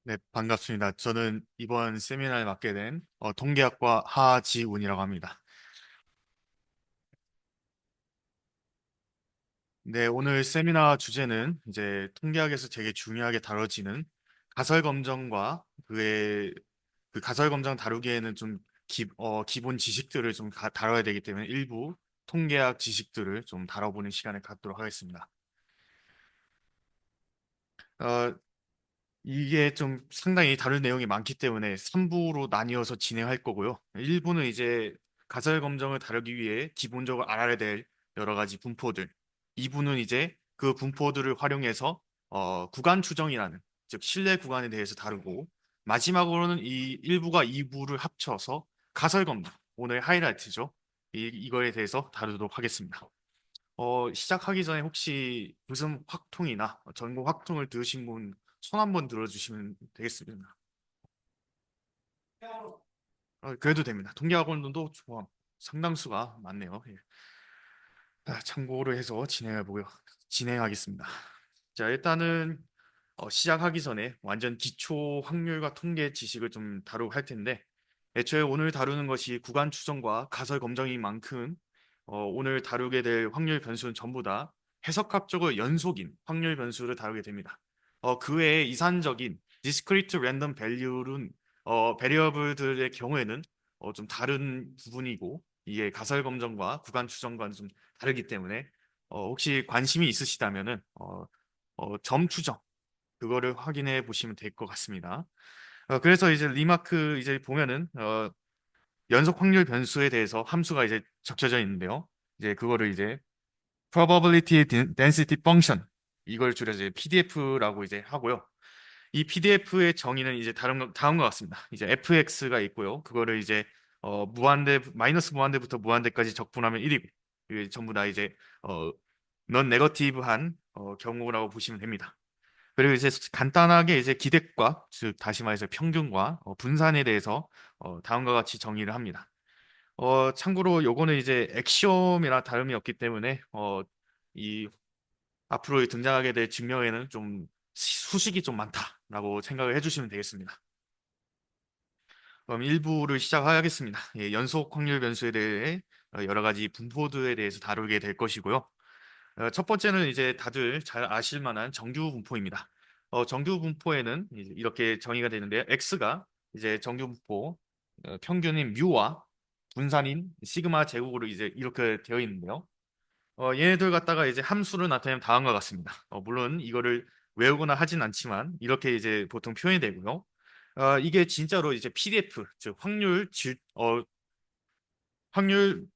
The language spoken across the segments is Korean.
네, 반갑습니다. 저는 이번 세미나를 맡게 된 통계학과 하지운이라고 합니다. 네, 오늘 세미나 주제는 이제 통계학에서 되게 중요하게 다뤄지는 가설 검정과 그 가설 검정 다루기에는 좀 기본 지식들을 좀 다뤄야 되기 때문에 일부 통계학 지식들을 좀 다뤄보는 시간을 갖도록 하겠습니다. 어, 이게 좀 상당히 다른 내용이 많기 때문에 3부로 나뉘어서 진행할 거고요. 1부는 이제 가설 검정을 다루기 위해 기본적으로 알아야 될 여러 가지 분포들. 2부는 이제 그 분포들을 활용해서 구간 추정이라는 즉 신뢰 구간에 대해서 다루고 마지막으로는 이 1부가 2부를 합쳐서 가설 검정 오늘 하이라이트죠. 이거에 대해서 다루도록 하겠습니다. 시작하기 전에 혹시 무슨 확통이나 전공 확통을 들으신 분 손 한번 들어주시면 되겠습니다. 그래도 됩니다. 통계학원도 상당수가 많네요. 예. 참고로 해서 진행하겠습니다. 자, 일단은 시작하기 전에 완전 기초 확률과 통계 지식을 좀 다루고 할 텐데, 애초에 오늘 다루는 것이 구간 추정과 가설 검정인 만큼 오늘 다루게 될 확률 변수는 전부 다 해석학적으로 연속인 확률 변수를 다루게 됩니다. 그 외에 이산적인 discrete random value는 베리어블들의 경우에는 좀 다른 부분이고 이게 가설 검정과 구간 추정과는 좀 다르기 때문에 혹시 관심이 있으시다면은 점 추정 그거를 확인해 보시면 될 것 같습니다. 그래서 이제 리마크 이제 보면은 연속 확률 변수에 대해서 함수가 이제 적혀져 있는데요. 이제 그거를 이제 probability density function 이걸 줄여서 이제 PDF라고 이제 하고요. 이 PDF의 정의는 이제 다음과 같습니다. 이제 fx가 있고요. 그거를 이제 무한대 마이너스 무한대부터 무한대까지 적분하면 1이고 이게 전부 다 이제 넌 네거티브한 경우라고 보시면 됩니다. 그리고 이제 간단하게 이제 기대과, 즉 다시 말해서 평균과 분산에 대해서 다음과 같이 정의를 합니다. 참고로 요거는 이제 엑시옴이나 다름이 없기 때문에 이 앞으로 등장하게 될 증명에는 좀 수식이 좀 많다라고 생각을 해주시면 되겠습니다. 그럼 1부를 시작하겠습니다. 예, 연속 확률 변수에 대해 여러 가지 분포들에 대해서 다루게 될 것이고요. 첫 번째는 이제 다들 잘 아실 만한 정규 분포입니다. 정규 분포에는 이제 이렇게 정의가 되는데요. X가 이제 정규 분포 평균인 뮤와 분산인 시그마 제곱으로 이제 이렇게 되어 있는데요. 얘네들 갖다가 이제 함수를 나타내면 다음과 같습니다. 물론 이거를 외우거나 하진 않지만 이렇게 이제 보통 표현이 되고요. 이게 진짜로 이제 PDF, 즉 확률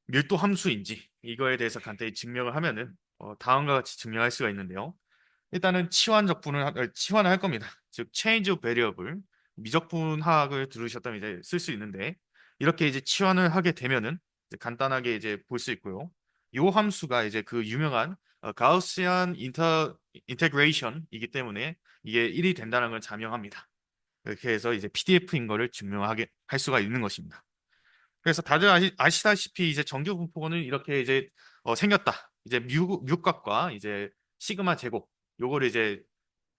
밀도 함수인지 이거에 대해서 간단히 증명을 하면은 다음과 같이 증명할 수가 있는데요. 일단은 치환을 할 겁니다. 즉 change of variable 미적분학을 들으셨다면 이제 쓸 수 있는데 이렇게 이제 치환을 하게 되면은 이제 간단하게 이제 볼 수 있고요. 이 함수가 이제 그 유명한 가우시안 인테그레이션이기 때문에 이게 1이 된다는 걸 자명합니다. 이렇게 해서 이제 PDF인 거를 증명하게 할 수가 있는 것입니다. 그래서 다들 아시다시피 이제 정규 분포는 이렇게 이제 생겼다. 이제 뮤값과 이제 시그마 제곱 요거를 이제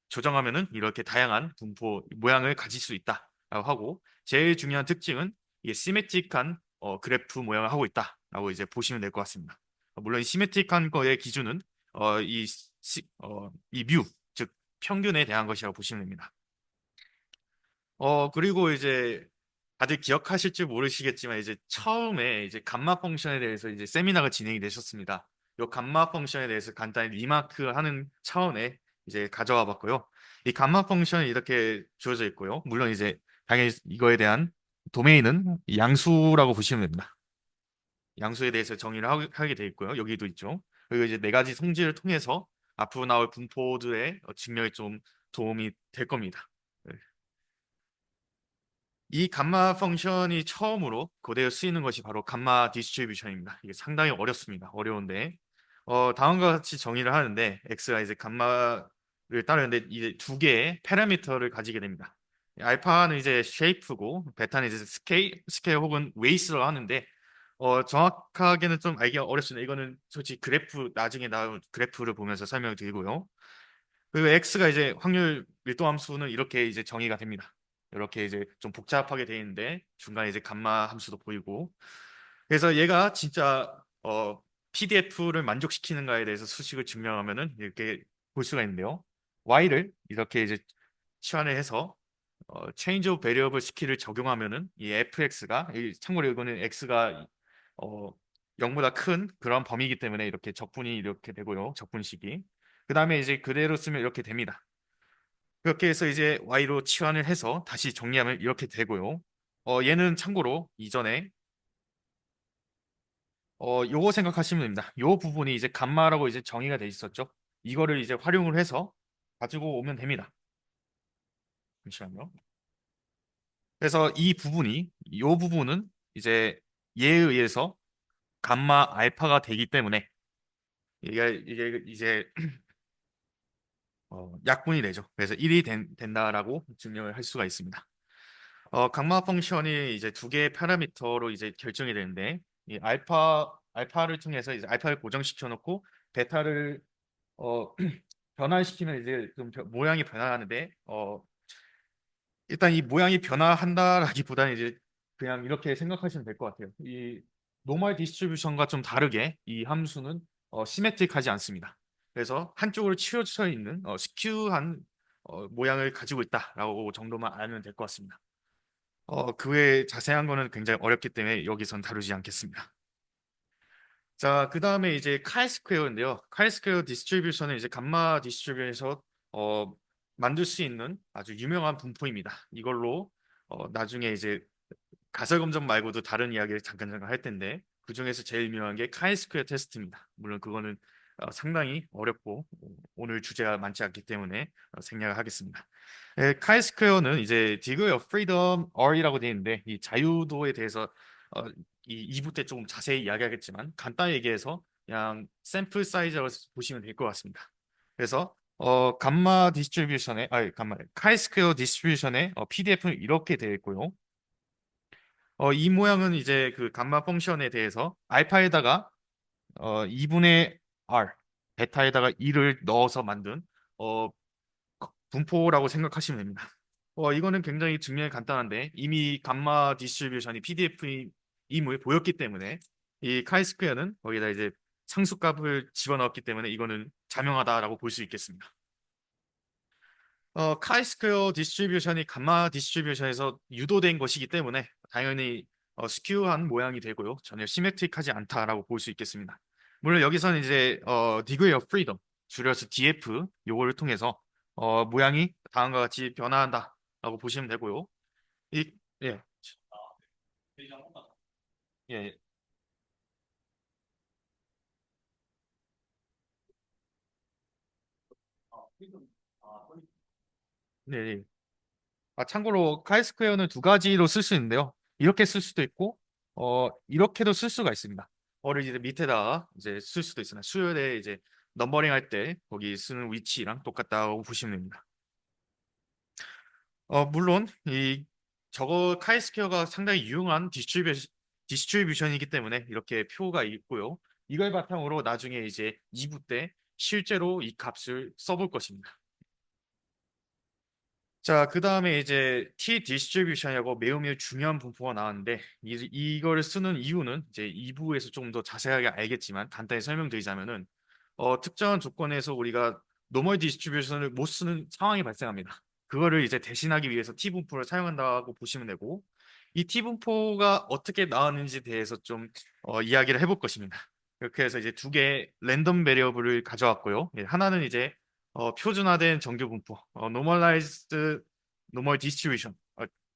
조정하면은 이렇게 다양한 분포 모양을 가질 수 있다라고 하고 제일 중요한 특징은 이게 시메트릭한 그래프 모양을 하고 있다라고 이제 보시면 될 것 같습니다. 물론 이 시메트릭한 거의 기준은 이 뮤, 즉 평균에 대한 것이라고 보시면 됩니다. 그리고 이제 다들 기억하실지 모르시겠지만 이제 처음에 이제 감마 펑션에 대해서 이제 세미나가 진행이 되셨습니다. 이 감마 펑션에 대해서 간단히 리마크 하는 차원에 이제 가져와 봤고요. 이 감마 펑션이 이렇게 주어져 있고요. 물론 이제 당연히 이거에 대한 도메인은 양수라고 보시면 됩니다. 양수에 대해서 정의를 하게 돼 있고요. 여기도 있죠. 그리고 이제 네 가지 성질을 통해서 앞으로 나올 분포들의 증명에 좀 도움이 될 겁니다. 네. 이 감마 펑션이 처음으로 고대에 쓰이는 것이 바로 감마 디스트리뷰션입니다. 이게 상당히 어렵습니다. 어려운데 다음과 같이 정의를 하는데 x가 이제 감마를 따르는데 이제 두 개의 파라미터를 가지게 됩니다. 알파는 이제 쉐이프고 베타는 이제 스케일 혹은 웨이스라고 하는데 정확하게는 좀 알기가 어렵습니다. 이거는 솔직히 그래프 나중에 나올 그래프를 보면서 설명드리고요. 그리고 x가 이제 확률 밀도 함수는 이렇게 이제 정의가 됩니다. 이렇게 이제 좀 복잡하게 돼 있는데 중간에 이제 감마 함수도 보이고 그래서 얘가 진짜 PDF를 만족시키는가에 대해서 수식을 증명하면은 이렇게 볼 수가 있는데요. y를 이렇게 이제 치환을 해서 change of variable 스킬을 적용하면은 이 fx가 참고로 이거는 x가 어 0보다 큰 그런 범위이기 때문에 이렇게 적분이 이렇게 되고요. 적분식이. 그다음에 이제 그대로 쓰면 이렇게 됩니다. 그렇게 해서 이제 y로 치환을 해서 다시 정리하면 이렇게 되고요. 얘는 참고로 이전에 요거 생각하시면 됩니다. 요 부분이 이제 감마라고 이제 정의가 돼 있었죠. 이거를 이제 활용을 해서 가지고 오면 됩니다. 잠시만요. 그래서 이 부분이 요 부분은 이제 얘에 의해서 감마 알파가 되기 때문에 이게 이제 약분이 되죠. 그래서 1이 된다라고 증명을 할 수가 있습니다. 감마 펑션이 이제 두 개의 파라미터로 이제 결정이 되는데 이 알파를 통해서 이제 알파를 고정시켜 놓고 베타를 어 변화시키면 이제 좀 모양이 변화하는데 일단 이 모양이 변화한다라기보다는 이제 그냥 이렇게 생각하시면 될 것 같아요. 이 노멀 디스트리뷰션과 좀 다르게 이 함수는 시메트릭하지 않습니다. 그래서 한쪽으로 치우쳐 있는 스큐한 모양을 가지고 있다라고 정도만 알면 될 것 같습니다. 그 외에 자세한 거는 굉장히 어렵기 때문에 여기선 다루지 않겠습니다. 자, 그 다음에 이제 카이 스퀘어인데요. 카이 스퀘어 디스트리뷰션은 이제 감마 디스트리뷰션에서 어, 만들 수 있는 아주 유명한 분포입니다. 이걸로 나중에 이제 가설 검정 말고도 다른 이야기를 잠깐 할 텐데 그 중에서 제일 유명한 게 카이 스퀘어 테스트입니다. 물론 그거는 상당히 어렵고 오늘 주제가 많지 않기 때문에 생략을 하겠습니다. 카이 스퀘어는 이제 Degree of Freedom R이라고 되어 있는데 이 자유도에 대해서 어, 이 2부 때 조금 자세히 이야기하겠지만 간단히 얘기해서 그냥 샘플 사이즈라고 보시면 될 것 같습니다. 그래서 감마 디스트리뷰션의 감마 카이 스퀘어 디스트리뷰션의 PDF는 이렇게 되어 있고요. 이 모양은 이제 그 감마 펑션에 대해서 알파에다가 2분의 R, 베타에다가 2를 넣어서 만든 어, 분포라고 생각하시면 됩니다. 이거는 굉장히 증명이 간단한데 이미 감마 디스트리뷰션이 PDF임을 보였기 때문에 이 카이스퀘어는 거기다 이제 상수값을 집어넣었기 때문에 이거는 자명하다라고 볼 수 있겠습니다. 카이스퀘어 디스트리뷰션이 감마 디스트리뷰션에서 유도된 것이기 때문에 당연히 스큐한 모양이 되고요. 전혀 시메트릭하지 않다라고 볼 수 있겠습니다. 물론 여기서는 이제 degree of freedom 줄여서 DF 요거를 통해서 모양이 다음과 같이 변화한다라고 보시면 되고요. 이 예. 예. 네. 네. 참고로 카이스퀘어는 두 가지로 쓸 수 있는데요. 이렇게 쓸 수도 있고, 이렇게도 쓸 수가 있습니다. 를 이제 밑에다가 이제 쓸 수도 있으나 수열에 이제 넘버링 할 때 거기 쓰는 위치랑 똑같다고 보시면 됩니다. 물론 이 저거 카이스퀘어가 상당히 유용한 디스트리뷰션이기 때문에 이렇게 표가 있고요. 이걸 바탕으로 나중에 이제 2부 때 실제로 이 값을 써볼 것입니다. 자, 그 다음에 이제 T 디스트리뷰션이라고 매우 중요한 분포가 나왔는데 이거를 쓰는 이유는 이제 2부에서 좀 더 자세하게 알겠지만 간단히 설명드리자면은 특정한 조건에서 우리가 노멀 디스트리뷰션을 못 쓰는 상황이 발생합니다. 그거를 이제 대신하기 위해서 T 분포를 사용한다고 보시면 되고 이 T 분포가 어떻게 나왔는지 대해서 좀 이야기를 해볼 것입니다. 그렇게 해서 이제 두 개의 랜덤 베리어블을 가져왔고요. 하나는 이제 표준화된 정규 분포, normalized normal distribution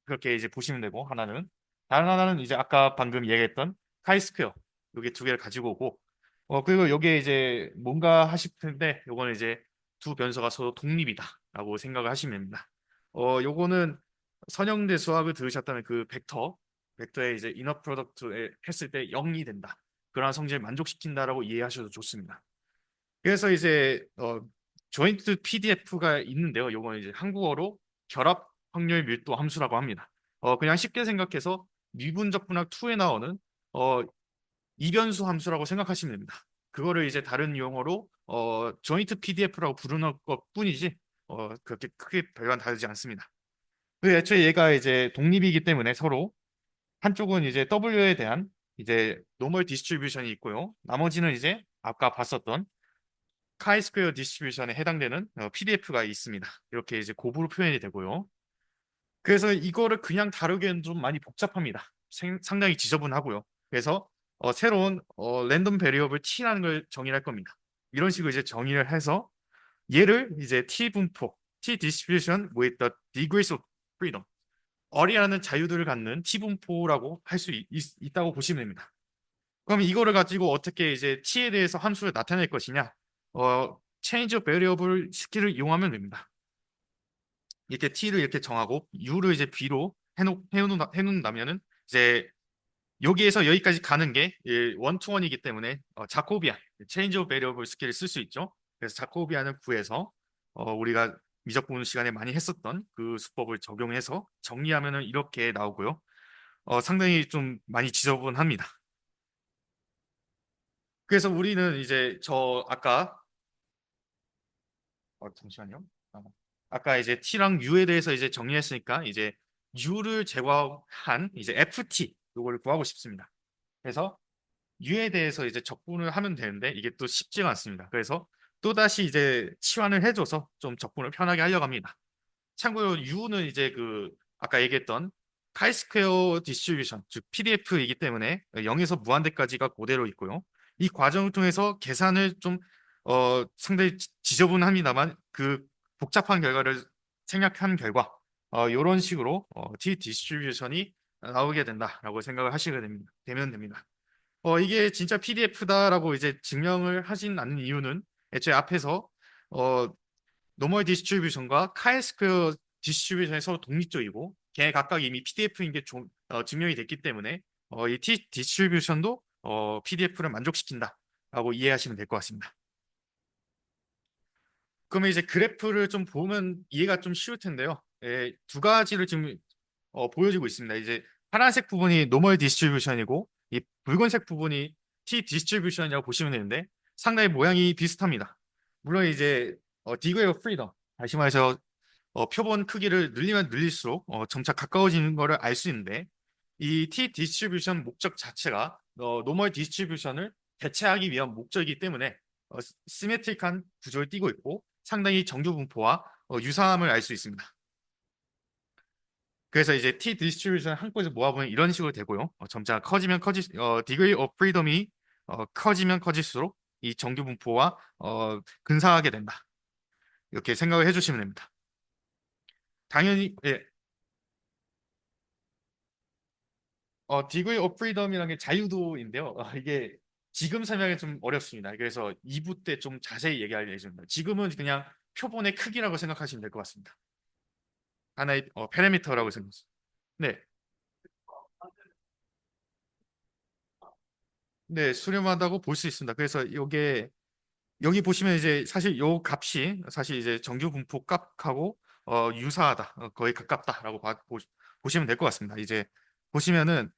그렇게 이제 보시면 되고 하나는 다른 하나는 이제 아까 방금 얘기했던 카이스퀘어 요게 두 개를 가지고 오고 그리고 요게 이제 뭔가 하실 텐데 요거는 이제 두 변수가 서로 독립이다라고 생각을 하시면 됩니다. 요거는 선형대 수학을 들으셨다면 그 벡터의 이제 이너 프로덕트 했을 때 0이 된다. 그러한 성질을 만족시킨다라고 이해하셔도 좋습니다. 그래서 이제 조인트 PDF가 있는데요. 요거는 이제 한국어로 결합 확률 밀도 함수라고 합니다. 그냥 쉽게 생각해서 미분적 분학 2에 나오는 어, 이변수 함수라고 생각하시면 됩니다. 그거를 이제 다른 용어로 조인트 PDF라고 부르는 것뿐이지 그렇게 크게 별반 다르지 않습니다. 그 애초에 얘가 이제 독립이기 때문에 서로 한쪽은 이제 W에 대한 이제 노멀 디스트리뷰션이 있고요. 나머지는 이제 아까 봤었던 카이 스퀘어 디스트리뷰션에 해당되는 PDF가 있습니다. 이렇게 이제 곱으로 표현이 되고요. 그래서 이거를 그냥 다루기에는 좀 많이 복잡합니다. 상당히 지저분하고요. 그래서 새로운 랜덤 베리어블 t라는 걸 정의할 겁니다. 이런 식으로 이제 정의를 해서 얘를 이제 t 분포, t distribution with the degrees of freedom, 어리라는 자유들을 갖는 t 분포라고 할 수 있다고 보시면 됩니다. 그럼 이거를 가지고 어떻게 이제 t에 대해서 함수를 나타낼 것이냐? change of variable 스킬을 이용하면 됩니다. 이렇게 t를 이렇게 정하고 u를 이제 b로 해놓는다면은 이제 여기에서 여기까지 가는 게 원투원이기 때문에 자코비안 체인지 오브 베리어블 스킬을 쓸 수 있죠. 그래서 자코비안을 구해서 우리가 미적 분수 시간에 많이 했었던 그 수법을 적용해서 정리하면은 이렇게 나오고요. 상당히 좀 많이 지저분합니다. 그래서 우리는 이제 저 아까 잠시만요. 아까 이제 t랑 u에 대해서 이제 정리했으니까 이제 u를 제거한 이제 ft 이걸 구하고 싶습니다. 그래서 u에 대해서 이제 적분을 하면 되는데 이게 또 쉽지가 않습니다. 그래서 또다시 이제 치환을 해줘서 좀 적분을 편하게 하려고 합니다. 참고로 u는 이제 그 아까 얘기했던 카이스퀘어 디스트리뷰션 즉 PDF이기 때문에 0에서 무한대까지가 그대로 있고요. 이 과정을 통해서 계산을 좀 상당히 지저분합니다만 그 복잡한 결과를 생략한 결과 이런 식으로 T 디스트리뷰션이 나오게 된다라고 생각을 하시게 되면 됩니다. 이게 진짜 PDF다라고 이제 증명을 하진 않는 이유는 애초에 앞에서 어, 노멀 디스트리뷰션과 카이스퀘어 디스트리뷰션이 서로 독립적이고 걔 각각 이미 PDF인 게 증명이 됐기 때문에 이 T 디스트리뷰션도 PDF를 만족시킨다라고 이해하시면 될 것 같습니다. 그러면 이제 그래프를 좀 보면 이해가 좀 쉬울 텐데요. 두 가지를 지금 보여지고 있습니다. 이제 파란색 부분이 노멀 디스트리뷰션이고 이 붉은색 부분이 T 디스트리뷰션이라고 보시면 되는데 상당히 모양이 비슷합니다. 물론 이제 디그레이 오브 프리덤 다시 말해서 표본 크기를 늘리면 늘릴수록 점차 가까워지는 것을 알 수 있는데 이 T 디스트리뷰션 목적 자체가 노멀 디스트리뷰션을 대체하기 위한 목적이기 때문에 시메트릭한 구조를 띠고 있고 상당히 정규 분포와 유사함을 알 수 있습니다. 그래서 이제 T 디스트리뷰션 한꺼번에 모아보면 이런 식으로 되고요. 점차 커지면 degree of freedom이 커지면 커질수록 이 정규 분포와 근사하게 된다. 이렇게 생각을 해주시면 됩니다. 당연히 예, degree of freedom이라는 게 자유도인데요. 이게 지금 설명이 좀 어렵습니다. 그래서 2부 때 좀 자세히 얘기할 예정입니다. 지금은 그냥 표본의 크기라고 생각하시면 될 것 같습니다. 하나의 파라미터라고 생각하세요. 네, 네, 수렴하다고 볼 수 있습니다. 그래서 이게 여기 보시면 이제 사실 요 값이 사실 이제 정규 분포 값하고 유사하다, 거의 가깝다라고 보시면 될 것 같습니다. 이제 보시면은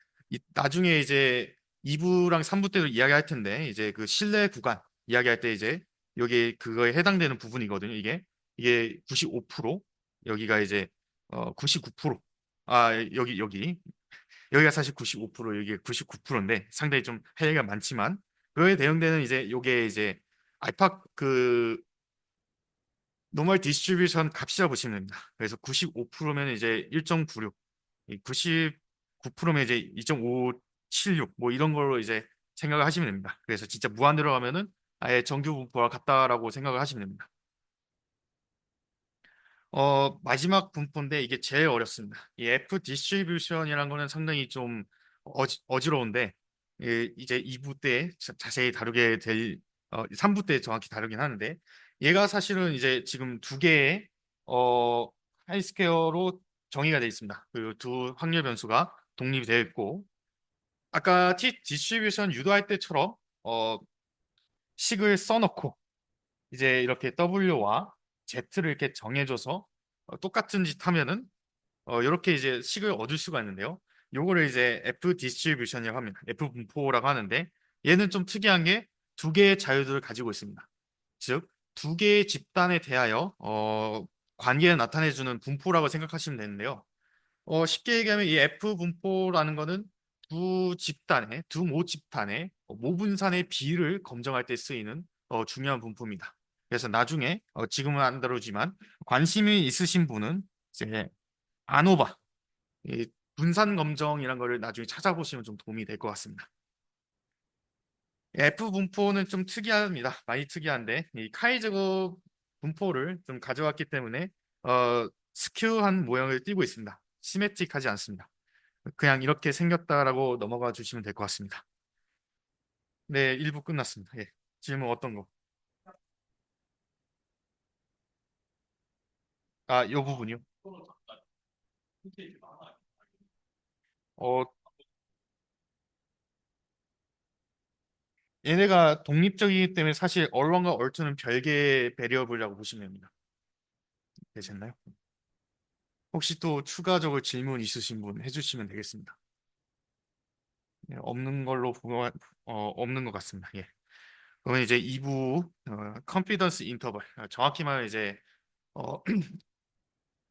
나중에 이제 2부랑 3부 때도 이야기할 텐데 이제 그 실내 구간 이야기할 때 이제 여기 그거에 해당되는 부분이거든요. 이게 95% 여기가 이제 99%. 여기가 사실 95% 여기가 99%인데 상당히 좀 해이가 많지만 그거에 대응되는 이제 요게 이제 알파 그 노멀 디스트리뷰션 값이라 보시면 됩니다. 그래서 95%면 이제 1.96, 99%면 이제 2.576 뭐 이런 걸로 이제 생각을 하시면 됩니다. 그래서 진짜 무한대로 하면은 아예 정규 분포와 같다라고 생각을 하시면 됩니다. 마지막 분포인데 이게 제일 어렵습니다. 이 F 디스트리뷰션이라는 거는 상당히 좀 어지러운데 이제 2부 때 자세히 다루게 될 3부 때 정확히 다루긴 하는데 얘가 사실은 이제 지금 두 개의 하이스퀘어로 정의가 되어 있습니다. 그 두 확률 변수가 독립이 되어 있고 아까 T 디스트리뷰션 유도할 때처럼 식을 써놓고 이제 이렇게 W와 Z를 이렇게 정해줘서 똑같은 짓 하면은 이렇게 이제 식을 얻을 수가 있는데요. 요거를 이제 F 디스트리뷰션이라고 합니다. F 분포라고 하는데 얘는 좀 특이한 게 두 개의 자유도를 가지고 있습니다. 즉, 두 개의 집단에 대하여 관계를 나타내주는 분포라고 생각하시면 되는데요. 쉽게 얘기하면 이 F 분포라는 거는 두 모집단의 모분산의 비를 검정할 때 쓰이는 중요한 분포입니다. 그래서 나중에 지금은 안 다루지만 관심이 있으신 분은 이제 아노바, 이 분산 검정이란 거를 나중에 찾아보시면 좀 도움이 될 것 같습니다. F 분포는 좀 특이합니다. 많이 특이한데 이 카이저거 분포를 좀 가져왔기 때문에 스큐한 모양을 띠고 있습니다. 시메트릭하지 않습니다. 그냥 이렇게 생겼다라고 넘어가 주시면 될 것 같습니다. 네, 1부 끝났습니다. 예. 질문 어떤 거? 아, 요 부분이요? 어, 얘네가 독립적이기 때문에 사실 언론과 얼투는 별개의 배리어블이라고 보시면 됩니다. 되셨나요? 혹시 또 추가적으로 질문 있으신 분 해주시면 되겠습니다. 네, 없는 걸로 보면 없는 것 같습니다. 예. 그러면 이제 2부 컨피던스 인터벌 정확히 말하면 이제 어,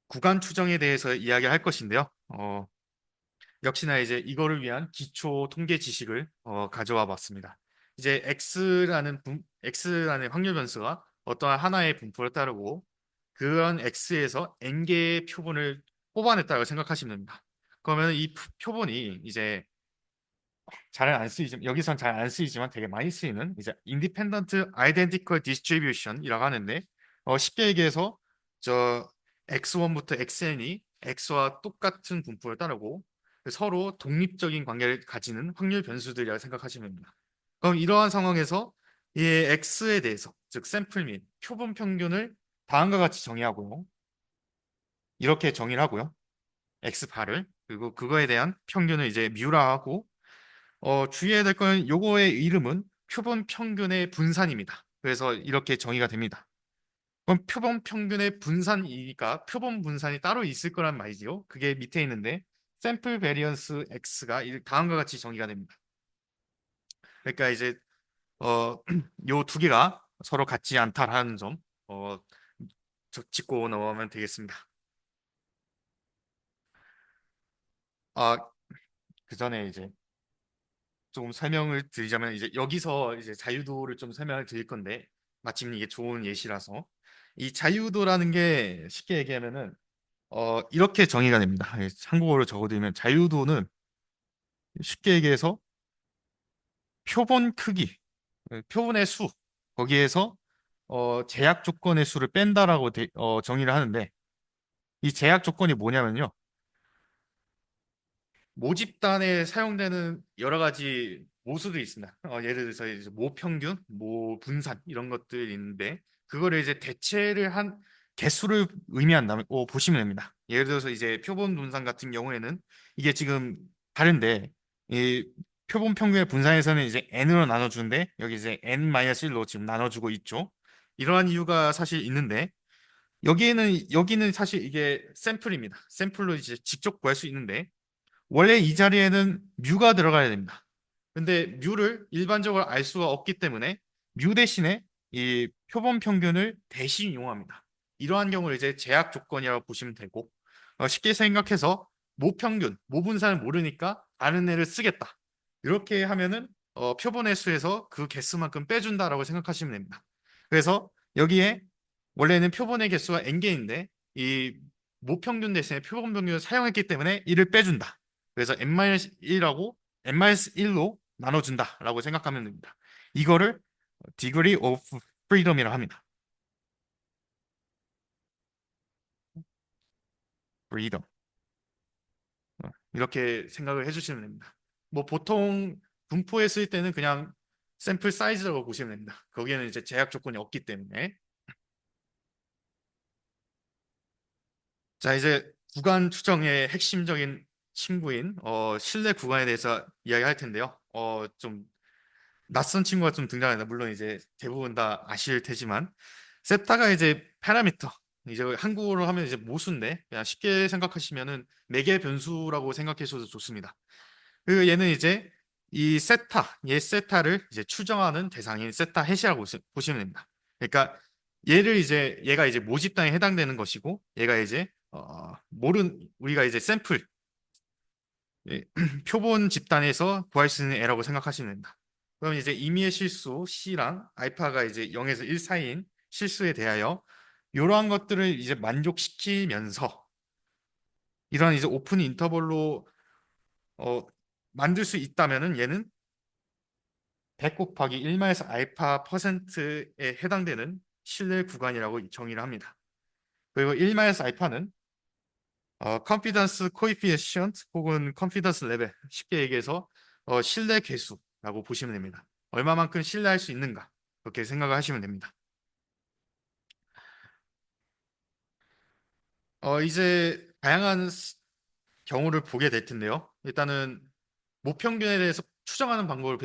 구간 추정에 대해서 이야기할 것인데요. 역시나 이제 이거를 위한 기초 통계 지식을 가져와 봤습니다. 이제 X라는 확률 변수가 어떠한 하나의 분포를 따르고 그런 X에서 N개의 표본을 뽑아냈다고 생각하시면 됩니다. 그러면 이 표본이 이제 잘 안 쓰이지만 여기선 잘 안 쓰이지만 되게 많이 쓰이는 이제 Independent Identical Distribution이라고 하는데 쉽게 얘기해서 저 X1부터 XN이 X와 똑같은 분포를 따르고 서로 독립적인 관계를 가지는 확률 변수들이라고 생각하시면 됩니다. 그럼 이러한 상황에서 이 X에 대해서 즉 샘플 및 표본 평균을 다음과 같이 정의하고요. 이렇게 정의를 하고요. X바를 그리고 그거에 대한 평균을 이제 뮤라 하고 주의해야 될 건 요거의 이름은 표본 평균의 분산입니다. 그래서 이렇게 정의가 됩니다. 그럼 표본 평균의 분산이니까 표본 분산이 따로 있을 거란 말이지요. 그게 밑에 있는데 샘플 베리언스 X가 다음과 같이 정의가 됩니다. 그러니까 이제 요 두 개가 서로 같지 않다라는 점 어, 짚고 넘어가면 되겠습니다. 아, 그 전에 이제 좀 설명을 드리자면 이제 여기서 이제 자유도를 좀 설명을 드릴 건데 마침 이게 좋은 예시라서 이 자유도라는 게 쉽게 얘기하면은 이렇게 정의가 됩니다. 한국어로 적어드리면 자유도는 쉽게 얘기해서 표본 크기, 표본의 수 거기에서 제약 조건의 수를 뺀다라고 정의를 하는데 이 제약 조건이 뭐냐면요. 모집단에 사용되는 여러 가지 모수들이 있습니다. 예를 들어서 이제 모평균, 모분산 이런 것들이 있는데 그거를 이제 대체를 한 개수를 의미한다면 보시면 됩니다. 예를 들어서 이제 표본 분산 같은 경우에는 이게 지금 다른데 이 표본 평균의 분산에서는 이제 n으로 나눠주는데 여기 이제 n-1로 지금 나눠주고 있죠. 이러한 이유가 사실 있는데 여기는 사실 이게 샘플입니다. 샘플로 이제 직접 구할 수 있는데 원래 이 자리에는 뮤가 들어가야 됩니다. 근데 뮤를 일반적으로 알 수가 없기 때문에 뮤 대신에 이 표본 평균을 대신 이용합니다. 이러한 경우를 이제 제약 조건이라고 보시면 되고 쉽게 생각해서 모평균, 모분산을 모르니까 아는 애를 쓰겠다. 이렇게 하면은 표본의 수에서 그 개수만큼 빼준다라고 생각하시면 됩니다. 그래서 여기에 원래는 표본의 개수가 n개인데 이 모평균 대신에 표본 평균을 사용했기 때문에 이를 빼준다. 그래서 n-1하고 n-1로 나눠준다라고 생각하면 됩니다. 이거를 degree of freedom이라고 합니다. freedom. 이렇게 생각을 해주시면 됩니다. 뭐 보통 분포에 쓸 때는 그냥 샘플 사이즈라고 보시면 됩니다. 거기에는 이제 제약 조건이 없기 때문에. 자, 이제 구간 추정의 핵심적인 친구인 실내 구간에 대해서 이야기할 텐데요. 좀 낯선 친구가 좀 등장합니다. 물론 이제 대부분 다 아실 테지만 세타가 이제 파라미터 이제 한국어로 하면 이제 모수인데 그냥 쉽게 생각하시면은 매개 변수라고 생각하셔도 좋습니다. 그 얘는 이제 이 세타, 얘 세타를 이제 추정하는 대상인 세타 해시라고 보시면 됩니다. 그러니까 얘가 이제 모집단에 해당되는 것이고, 얘가 이제 우리가 이제 샘플 예, 표본 집단에서 구할 수 있는 애라고 생각하시면 됩니다. 그럼 이제 임의의 실수 C랑 알파가 이제 0에서 1 사이인 실수에 대하여 이러한 것들을 이제 만족시키면서 이런 이제 오픈 인터벌로 어, 만들 수 있다면은 얘는 100 곱하기 1마이너스 알파 퍼센트에 해당되는 신뢰 구간이라고 정의를 합니다. 그리고 1마이너스 알파는 confidence coefficient 혹은 confidence level, 쉽게 얘기해서 신뢰 계수라고 보시면 됩니다. 얼마만큼 신뢰할 수 있는가, 그렇게 생각을 하시면 됩니다. 이제 다양한 경우를 보게 될 텐데요. 일단은 모평균에 대해서 추정하는 방법을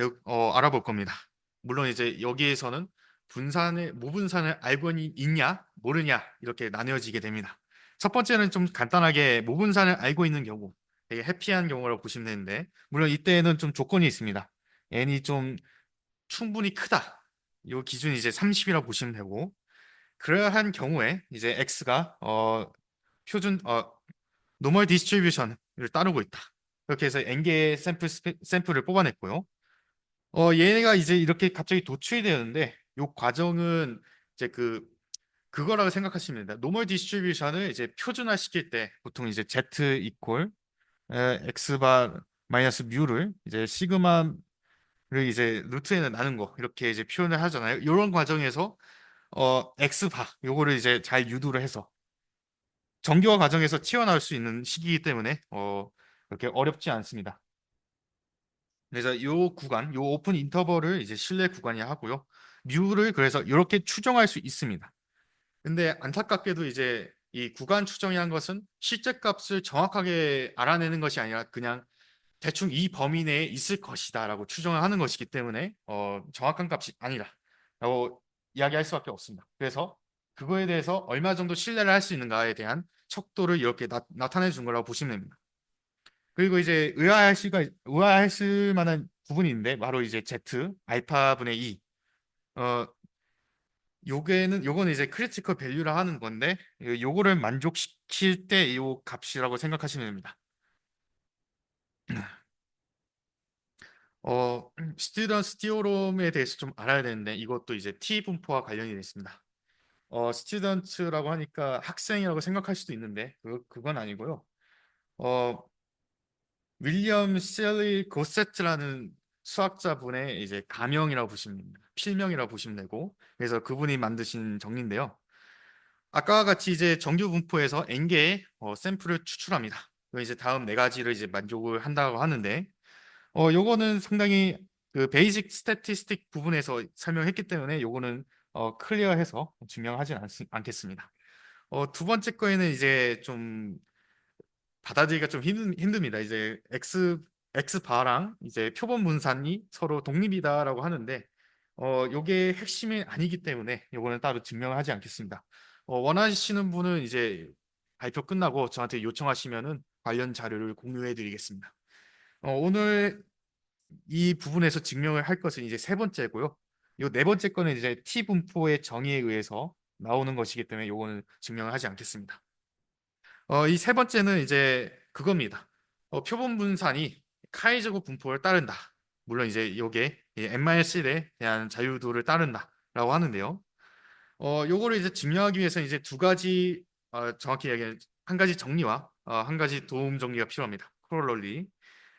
알아볼 겁니다. 물론 이제 여기에서는 모분산을 알고 있냐, 모르냐 이렇게 나뉘어지게 됩니다. 첫 번째는 좀 간단하게 모분산을 알고 있는 경우, 되게 해피한 경우라고 보시면 되는데, 물론 이때에는 좀 조건이 있습니다. n이 좀 충분히 크다. 이 기준이 이제 30이라고 보시면 되고, 그러한 경우에 이제 x가 표준 노멀 디스트리뷰션을 따르고 있다. 그렇게 해서 n개의 샘플을 뽑아냈고요. 얘가 이제 이렇게 갑자기 도출이 되는데, 요 과정은 이제 그거라고 생각하시면 됩니다. 노멀 디스트리뷰션을 이제 표준화 시킬 때 보통 이제 z 이퀄 x 바 마이너스 뮤를 이제 시그마를 이제 루트에는 나눈 거 이렇게 이제 표현을 하잖아요. 이런 과정에서 x 바 요거를 이제 잘 유도를 해서 정교화 과정에서 튀어나올 수 있는 시기이기 때문에 그렇게 어렵지 않습니다. 그래서 요 구간, 요 오픈 인터벌을 이제 신뢰 구간이 하고요. 뮤를 그래서 이렇게 추정할 수 있습니다. 근데 안타깝게도 이제 이 구간 추정이란 것은 실제 값을 정확하게 알아내는 것이 아니라 그냥 대충 이 범위 내에 있을 것이다라고 추정을 하는 것이기 때문에 정확한 값이 아니다라고 이야기할 수밖에 없습니다. 그래서 그거에 대해서 얼마 정도 신뢰를 할 수 있는가에 대한 척도를 이렇게 나타내 준 거라고 보시면 됩니다. 그리고 이제 의아할 만한 부분이 있는데, 바로 이제 Z 알파분의 2. 요거는 이제 크리티컬 밸류라 하는 건데, 요거를 만족시킬 때 요 값이라고 생각하시면 됩니다. 스튜던트 티오럼에 대해서 좀 알아야 되는데, 이것도 이제 T 분포와 관련이 있습니다. 스튜던트라고 하니까 학생이라고 생각할 수도 있는데 그건 아니고요. 어, 윌리엄 셀리 고세트라는 수학자분의 이제 가명이라고 보시면 됩니다. 필명이라고 보시면 되고, 그래서 그분이 만드신 정리인데요. 아까와 같이 이제 정규 분포에서 n개의 샘플을 추출합니다. 그럼 이제 다음 네 가지를 이제 만족을 한다고 하는데, 요거는 상당히 그 베이직 스태티스틱 부분에서 설명했기 때문에 요거는 클리어해서 증명하진 않겠습니다. 두 번째 거에는 이제 좀 받아들이기가 좀 힘듭니다. 이제 X 바랑 이제 표본 분산이 서로 독립이다라고 하는데, 요게 핵심이 아니기 때문에 요거는 따로 증명을 하지 않겠습니다. 원하시는 분은 이제 발표 끝나고 저한테 요청하시면은 관련 자료를 공유해 드리겠습니다. 오늘 이 부분에서 증명을 할 것은 이제 세 번째고요. 요 네 번째 거는 이제 T 분포의 정의에 의해서 나오는 것이기 때문에 요거는 증명을 하지 않겠습니다. 이 세 번째는 이제 그겁니다. 표본 분산이 카이제곱 분포를 따른다. 물론 이제 요게 n-1에 대한 자유도를 따른다라고 하는데요. 요거를 이제 증명하기 위해서 이제 두 가지, 정확히 얘기하면 한 가지 정리와 한 가지 도움 정리가 필요합니다. 코롤러리.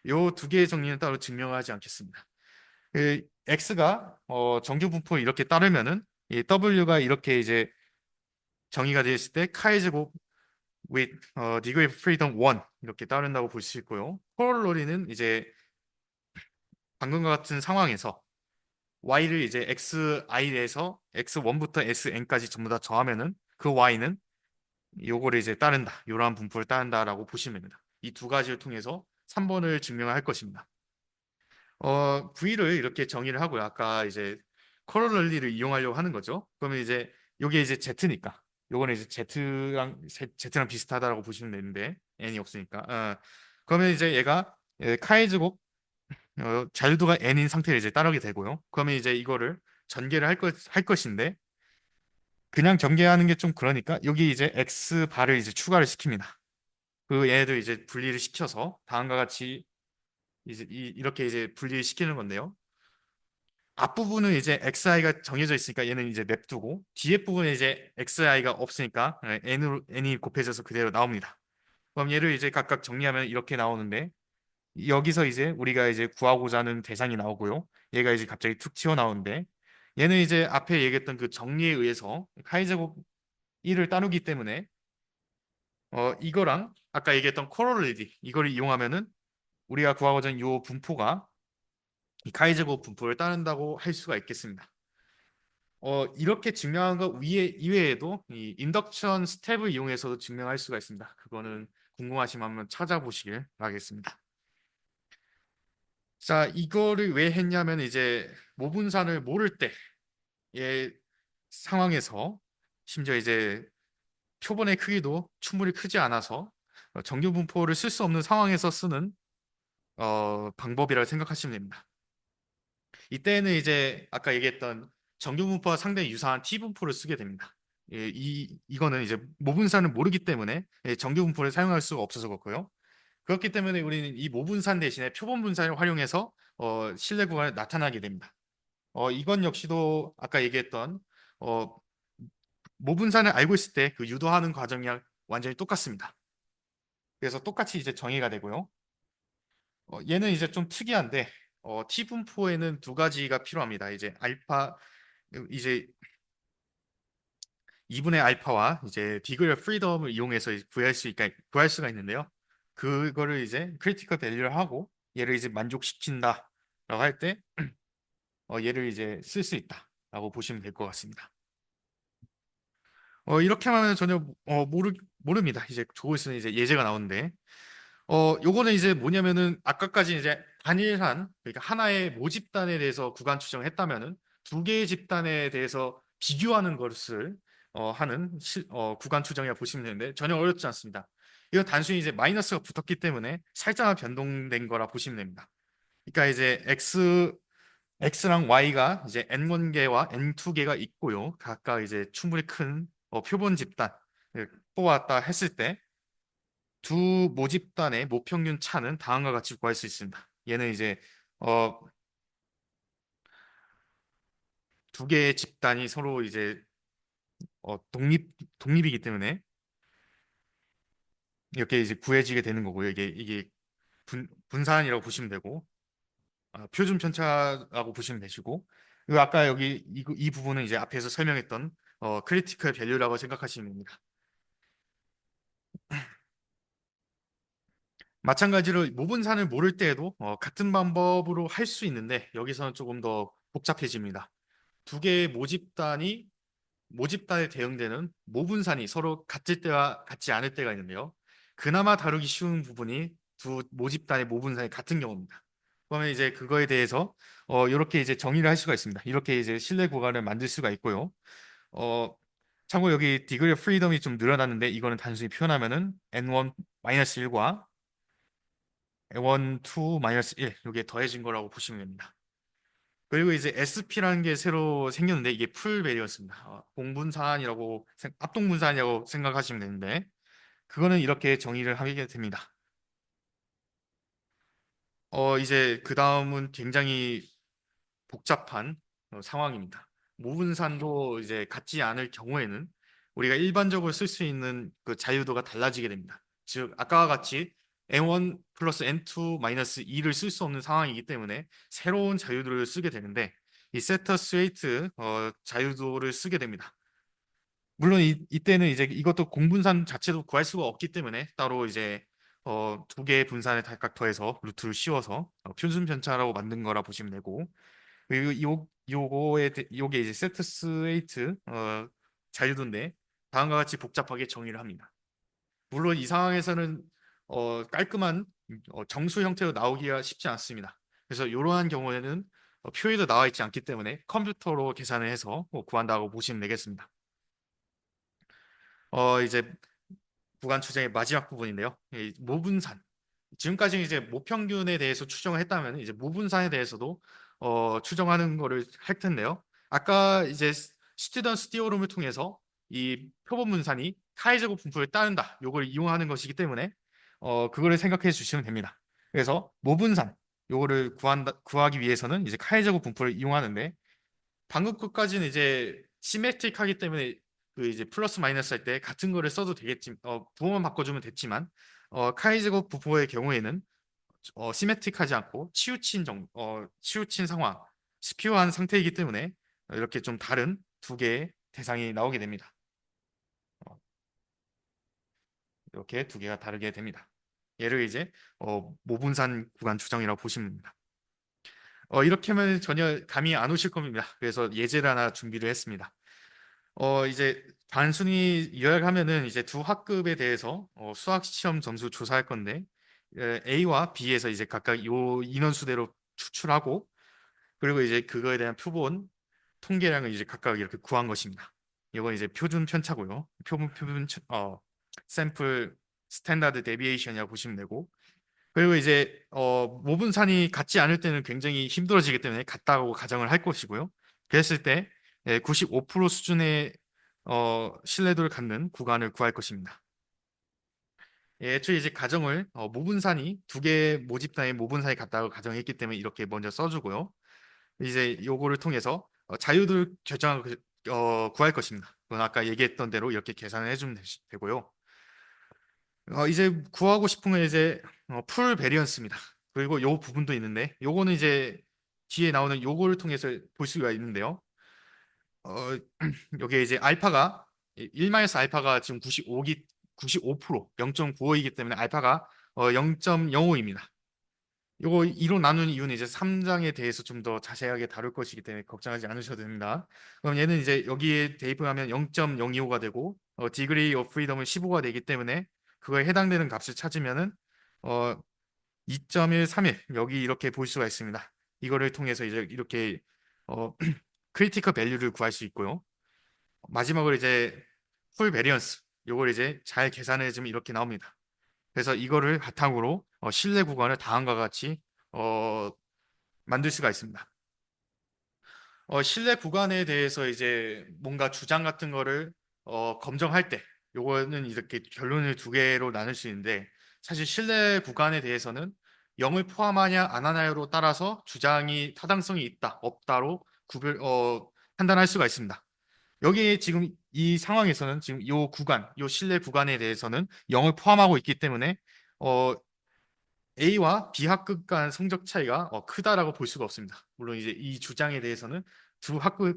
요 두 개의 정리는 따로 증명하지 않겠습니다. x가 정규 분포 이렇게 따르면은 이 w가 이렇게 이제 정의가 되어 있을 때 카이 제곱 with degree of freedom 1 이렇게 따른다고 볼 수 있고요. 코롤러리는 이제 방금과 같은 상황에서 y를 이제 xi에서 x1부터 sn까지 전부 다 더하면은 그 y는 요거를 이제 따른다. 이러한 분포를 따른다라고 보시면 됩니다. 이 두 가지를 통해서 3번을 증명할 것입니다. V를 이렇게 정의를 하고요. 아까 이제 코로널리를 이용하려고 하는 거죠. 그러면 이제 요게 이제 Z니까 요거는 이제 Z랑 비슷하다라고 보시면 되는데 n이 없으니까. 그러면 이제 얘가 카이 제곱 자유도가 n인 상태를 이제 따르게 되고요. 그러면 이제 이거를 전개를 할 것인데 그냥 전개하는 게 좀 그러니까 여기 이제 x 바를 이제 추가를 시킵니다. 그 얘네들 이제 분리를 시켜서 다음과 같이 이제 이렇게 이제 분리를 시키는 건데요. 앞부분은 이제xi가 정해져 있으니까 얘는 이제 냅두고 뒤에 부분에 이제 xi가 없으니까 n이 곱해져서 그대로 나옵니다. 그럼 얘를 이제 각각 정리하면 이렇게 나오는데 여기서 이제 우리가 이제 구하고자 하는 대상이 나오고요. 얘가 이제 갑자기 툭 튀어나오는데 얘는 이제 앞에 얘기했던 그 정리에 의해서 카이제곱 1을 따르기 때문에 이거랑 아까 얘기했던 코로레디 이거를 이용하면은 우리가 구하고자 하는 요 분포가 이 카이제곱 분포를 따른다고 할 수가 있겠습니다. 이렇게 증명한 것 이외에도 이 인덕션 스텝을 이용해서도 증명할 수가 있습니다. 그거는 궁금하시면 한번 찾아보시길 바라겠습니다. 자, 이거를 왜 했냐면 이제 모분산을 모를 때의 상황에서 심지어 이제 표본의 크기도 충분히 크지 않아서 정규 분포를 쓸 수 없는 상황에서 쓰는 방법이라고 생각하시면 됩니다. 이때는 이제 아까 얘기했던 정규 분포와 상당히 유사한 T 분포를 쓰게 됩니다. 예, 이거는 이제 모분산을 모르기 때문에 정규 분포를 사용할 수가 없어서 그렇고요. 그렇기 때문에 우리는 이 모분산 대신에 표본 분산을 활용해서 실내 구간을 나타나게 됩니다. 이건 역시도 아까 얘기했던 어, 모분산을 알고 있을 때 그 유도하는 과정이랑 완전히 똑같습니다. 그래서 똑같이 이제 정의가 되고요. 얘는 이제 좀 특이한데 T 분포에는 두 가지가 필요합니다. 이제 알파 이제 2분의 알파와 이제 디그리 프리덤을 이용해서 구할 수가 있는데요. 그거를 이제 크리티컬 밸류를 하고 얘를 이제 만족시킨다라고 할 때 얘를 이제 쓸 수 있다라고 보시면 될 것 같습니다. 이렇게 하면 전혀 모릅니다. 이제 조고있으면 이제 예제가 나오는데 요거는 이제 뭐냐면은 아까까지 이제 단일한 그러니까 하나의 모집단에 대해서 구간 추정을 했다면은 두 개의 집단에 대해서 비교하는 것을 하는 구간 추정이라 보시면 되는데 전혀 어렵지 않습니다. 이건 단순히 이제 마이너스가 붙었기 때문에 살짝 변동된 거라 보시면 됩니다. 그러니까 이제 x랑 y가 이제 n1개와 n2개가 있고요. 각각 이제 충분히 큰 표본 집단을 뽑았다 했을 때 두 모집단의 모평균 차는 다음과 같이 구할 수 있습니다. 얘는 이제 어, 두 개의 집단이 서로 이제 독립이기 때문에 이렇게 이제 구해지게 되는 거고요. 이게 분산이라고 보시면 되고 표준 편차라고 보시면 되시고 그리고 아까 여기 이 부분은 이제 앞에서 설명했던 크리티컬 밸류라고 생각하시면 됩니다. 마찬가지로 모분산을 모를 때에도 같은 방법으로 할 수 있는데 여기서는 조금 더 복잡해집니다. 두 개의 모집단에 대응되는 모분산이 서로 같을 때와 같지 않을 때가 있는데요. 그나마 다루기 쉬운 부분이 두 모집단의 모분산이 같은 경우입니다. 그러면 이제 그거에 대해서 이렇게 이제 정의를 할 수가 있습니다. 이렇게 이제 신뢰 구간을 만들 수가 있고요. 어, 참고 여기 디그리 프리덤이 좀 늘어났는데 이거는 단순히 표현하면은 n1-1과 n1-2-1 이게 더해진 거라고 보시면 됩니다. 그리고 이제 SP라는 게 새로 생겼는데 이게 풀 베리언스입니다. 합동분산이라고 생각하시면 되는데 그거는 이렇게 정의를 하게 됩니다. 이제 그 다음은 굉장히 복잡한 상황입니다. 모분산도 이제 같지 않을 경우에는 우리가 일반적으로 쓸 수 있는 그 자유도가 달라지게 됩니다. 즉 아까와 같이 n1 플러스 n2 마이너스 2를 쓸 수 없는 상황이기 때문에 새로운 자유도를 쓰게 되는데 이 세터 스웨이트 자유도를 쓰게 됩니다. 물론 이때는 이제 이것도 공분산 자체도 구할 수가 없기 때문에 따로 이제 두 개의 분산을 각각 더해서 루트를 씌워서 표준 편차라고 만든 거라 보시면 되고 그리고 요게 이제 세트 스웨이트 자유도인데 다음과 같이 복잡하게 정의를 합니다. 물론 이 상황에서는 깔끔한 정수 형태로 나오기가 쉽지 않습니다. 그래서 이러한 경우에는 표에도 나와 있지 않기 때문에 컴퓨터로 계산을 해서 구한다고 보시면 되겠습니다. 이제 구간 추정의 마지막 부분인데요. 이 모분산. 지금까지 이제 모평균에 대해서 추정을 했다면 이제 모분산에 대해서도 추정하는 거를 할 텐데요. 아까 이제 스튜던스 티오름을 통해서 이 표본분산이 카이제곱 분포를 따른다. 요걸 이용하는 것이기 때문에 그거를 생각해 주시면 됩니다. 그래서 모분산 요거를 구하기 위해서는 이제 카이제곱 분포를 이용하는데 방금 것까지는 이제 시메트릭하기 때문에 그 이제 플러스 마이너스 할 때 같은 거를 써도 되겠지 부호만 바꿔주면 됐지만 카이제곱 분포의 경우에는 시메트릭하지 않고 치우친 상황, 스피어한 상태이기 때문에 이렇게 좀 다른 두 개의 대상이 나오게 됩니다. 어, 이렇게 두 개가 다르게 됩니다. 얘를 이제 모분산 구간 추정이라고 보시면 됩니다. 이렇게 하면 전혀 감이 안 오실 겁니다. 그래서 예제를 하나 준비를 했습니다. 이제 단순히 요약하면은 이제 두 학급에 대해서 수학 시험 점수 조사할 건데 A와 B에서 이제 각각 요 인원수대로 추출하고 그리고 이제 그거에 대한 표본 통계량을 이제 각각 이렇게 구한 것입니다. 이건 이제 표준 편차고요. 샘플 스탠다드 데비에이션이라고 보시면 되고 그리고 이제 모분산이 같지 않을 때는 굉장히 힘들어지기 때문에 같다고 가정을 할 것이고요. 그랬을 때 95% 수준의 신뢰도를 갖는 구간을 구할 것입니다. 애초에 이제 가정을 모분산이 두 개의 모집단의 모분산이 같다고 가정했기 때문에 이렇게 먼저 써주고요. 이제 요거를 통해서 자유도를 구할 것입니다. 그건 아까 얘기했던 대로 이렇게 계산을 해주면 되고요. 이제 구하고 싶은 건 이제 풀 베리언스입니다. 그리고 요 부분도 있는데 요거는 이제 뒤에 나오는 요거를 통해서 볼 수가 있는데요. 어, 여기에 이제 알파가 1마이너스 알파가 지금 95% 0.95이기 때문에 알파가 0.05입니다. 요거 2로 나누는 이유는 이제 3장에 대해서 좀 더 자세하게 다룰 것이기 때문에 걱정하지 않으셔도 됩니다. 그럼 얘는 이제 여기에 대입하면 0.025가 되고 디그리 오브 프리덤은 15가 되기 때문에 그거에 해당되는 값을 찾으면은 어, 2.131 여기 이렇게 볼 수가 있습니다. 이거를 통해서 이제 이렇게 크리티컬 밸류를 구할 수 있고요. 마지막으로 이제 풀 베리언스 요걸 이제 잘 계산해 주면 이렇게 나옵니다. 그래서 이거를 바탕으로 실내 구간을 다음과 같이 어, 만들 수가 있습니다. 실내 구간에 대해서 이제 뭔가 주장 같은 거를 검증할 때 요거는 이렇게 결론을 두 개로 나눌 수 있는데 사실 실내 구간에 대해서는 0을 포함하냐 안 하냐로 따라서 주장이 타당성이 있다 없다로 판단할 수가 있습니다. 여기 지금 이 상황에서는 지금 요 구간, 요 실내 구간에 대해서는 0을 포함하고 있기 때문에 어, A와 B 학급 간 성적 차이가 크다라고 볼 수가 없습니다. 물론 이제 이 주장에 대해서는 두 학급의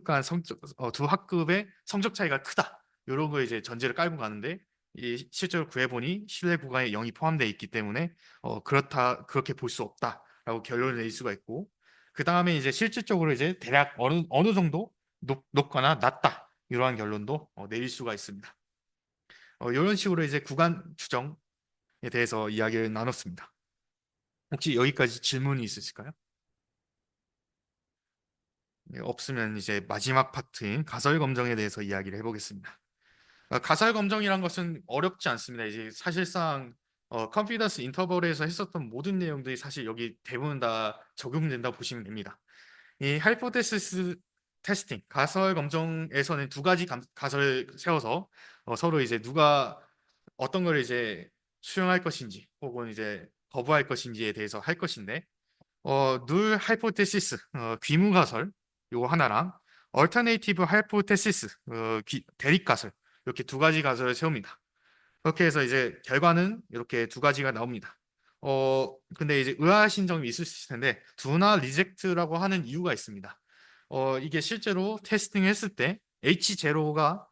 성적 차이가 크다. 이런 거 이제 전제를 깔고 가는데 실제로 구해보니 실내 구간에 0이 포함되어 있기 때문에 그렇게 볼 수 없다라고 결론을 내릴 수가 있고 그 다음에 이제 실질적으로 이제 대략 어느 정도 높거나 낮다 이러한 결론도 내릴 수가 있습니다. 이런 식으로 이제 구간 추정에 대해서 이야기를 나눴습니다. 혹시 여기까지 질문이 있으실까요? 네, 없으면 이제 마지막 파트인 가설 검정에 대해서 이야기를 해보겠습니다. 가설 검정이란 것은 어렵지 않습니다. 이제 사실상 컨피던스 인터벌에서 했었던 모든 내용들이 사실 여기 대부분 다 적용된다 보시면 됩니다. 이 하이포테시스 테스팅, 가설 검정에서는 두 가지 가설을 세워서 서로 이제 누가 어떤 걸 이제 수용할 것인지 혹은 이제 거부할 것인지에 대해서 할 것인데 눌 하이포테시스 귀무 가설 요거 하나랑 얼터네이티브 하이포테시스 대립 가설 이렇게 두 가지 가설을 세웁니다. 그렇게 해서 이제 결과는 이렇게 두 가지가 나옵니다. 근데 이제 의아하신 점이 있을 수 있을 텐데 두나 리젝트라고 하는 이유가 있습니다. 이게 실제로 테스팅 했을 때 H0가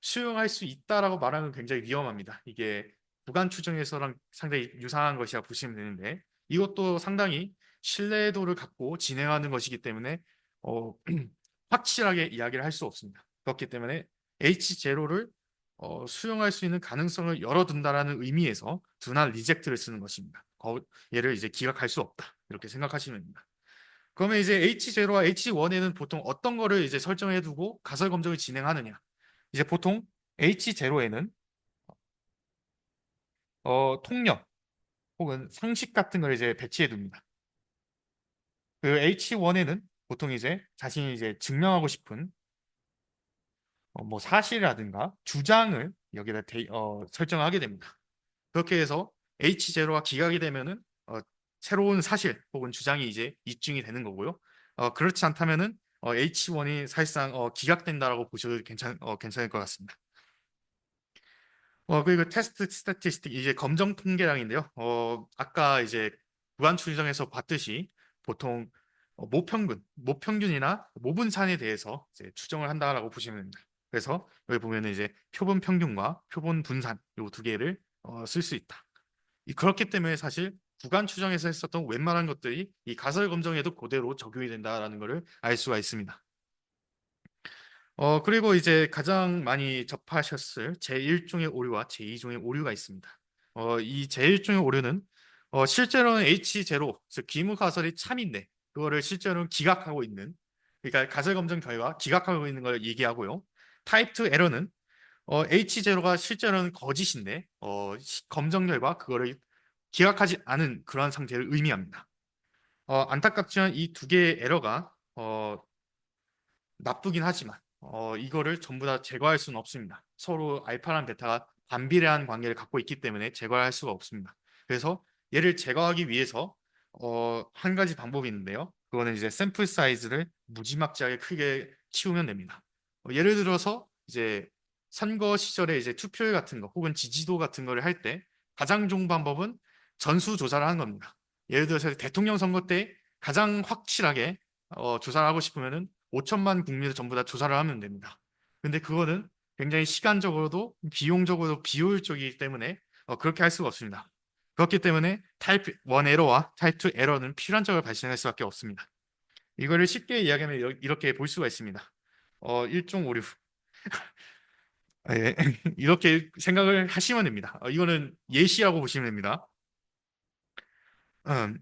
수용할 수 있다라고 말하면 굉장히 위험합니다. 이게 구간 추정에서랑 상당히 유사한 것이라 보시면 되는데 이것도 상당히 신뢰도를 갖고 진행하는 것이기 때문에 어, 확실하게 이야기를 할 수 없습니다. 그렇기 때문에 H0를 수용할 수 있는 가능성을 열어둔다라는 의미에서 두나 리젝트를 쓰는 것입니다. 얘를 이제 기각할 수 없다. 이렇게 생각하시면 됩니다. 그러면 이제 H0와 H1에는 보통 어떤 거를 이제 설정해 두고 가설 검정을 진행하느냐? 이제 보통 H0에는 통력 혹은 상식 같은 걸 이제 배치해 둡니다. 그 H1에는 보통 이제 자신이 이제 증명하고 싶은 뭐 사실이라든가 주장을 여기다 설정하게 됩니다. 그렇게 해서 H0가 기각이 되면은 새로운 사실 혹은 주장이 이제 입증이 되는 거고요. 그렇지 않다면은 H1이 사실상 기각된다라고 보셔도 괜찮을 것 같습니다. 그리고 테스트 스태티스틱 이제 검정 통계량인데요. 아까 이제 무한 추정에서 봤듯이 보통 모평균이나 모분산에 대해서 이제 추정을 한다라고 보시면 됩니다. 그래서 여기 보면은 이제 표본 평균과 표본 분산 요 두 개를 쓸 수 있다. 그렇기 때문에 사실 구간 추정에서 했었던 웬만한 것들이 이 가설 검정에도 그대로 적용이 된다라는 것을 알 수가 있습니다. 그리고 이제 가장 많이 접하셨을 제1종의 오류와 제2종의 오류가 있습니다. 이 제1종의 오류는 실제로는 H0, 즉 기무 가설이 참인데 그거를 실제로는 기각하고 있는 그러니까 가설 검정 결과 기각하고 있는 걸 얘기하고요. 타입 2 에러는 H0가 실제로는 거짓인데 검정 결과 그거를 기각하지 않은 그러한 상태를 의미합니다. 안타깝지만 이 두 개의 에러가 나쁘긴 하지만 이거를 전부 다 제거할 수는 없습니다. 서로 알파랑 베타가 반비례한 관계를 갖고 있기 때문에 제거할 수가 없습니다. 그래서 얘를 제거하기 위해서 한 가지 방법이 있는데요. 그거는 이제 샘플 사이즈를 무지막지하게 크게 키우면 됩니다. 예를 들어서 이제 선거 시절에 이제 투표율 같은 거 혹은 지지도 같은 거를 할 때 가장 좋은 방법은 전수 조사를 하는 겁니다. 예를 들어서 대통령 선거 때 가장 확실하게 조사를 하고 싶으면은 5천만 국민을 전부 다 조사를 하면 됩니다. 근데 그거는 굉장히 시간적으로도 비용적으로도 비효율적이기 때문에 그렇게 할 수가 없습니다. 그렇기 때문에 타입 1 에러와 타입 2 에러는 필연적으로 발생할 수밖에 없습니다. 이거를 쉽게 이야기하면 이렇게 볼 수가 있습니다. 일종 오류. 예, 이렇게 생각을 하시면 됩니다. 이거는 예시라고 보시면 됩니다. 음,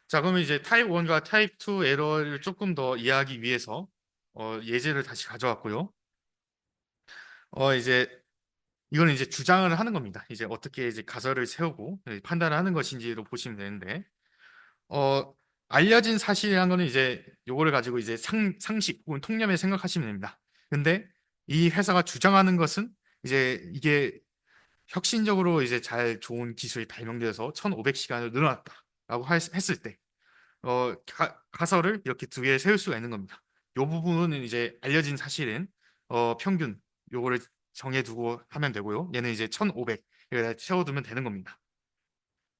자, 그러면 이제 타입 1과 타입 2 에러를 조금 더 이해하기 위해서 예제를 다시 가져왔고요. 이제 이거는 이제 주장을 하는 겁니다. 이제 어떻게 이제 가설을 세우고 판단을 하는 것인지로 보시면 되는데, 어, 알려진 사실이라는 거는 이제 요거를 가지고 이제 상식 혹은 통념에 생각하시면 됩니다. 근데 이 회사가 주장하는 것은 이제 이게 혁신적으로 이제 잘 좋은 기술이 발명되어서 1,500시간을 늘어났다라고 했을 때, 가설을 이렇게 두 개 세울 수가 있는 겁니다. 요 부분은 이제 알려진 사실은 평균 요거를 정해두고 하면 되고요. 얘는 이제 1,500 여기다 채워두면 되는 겁니다.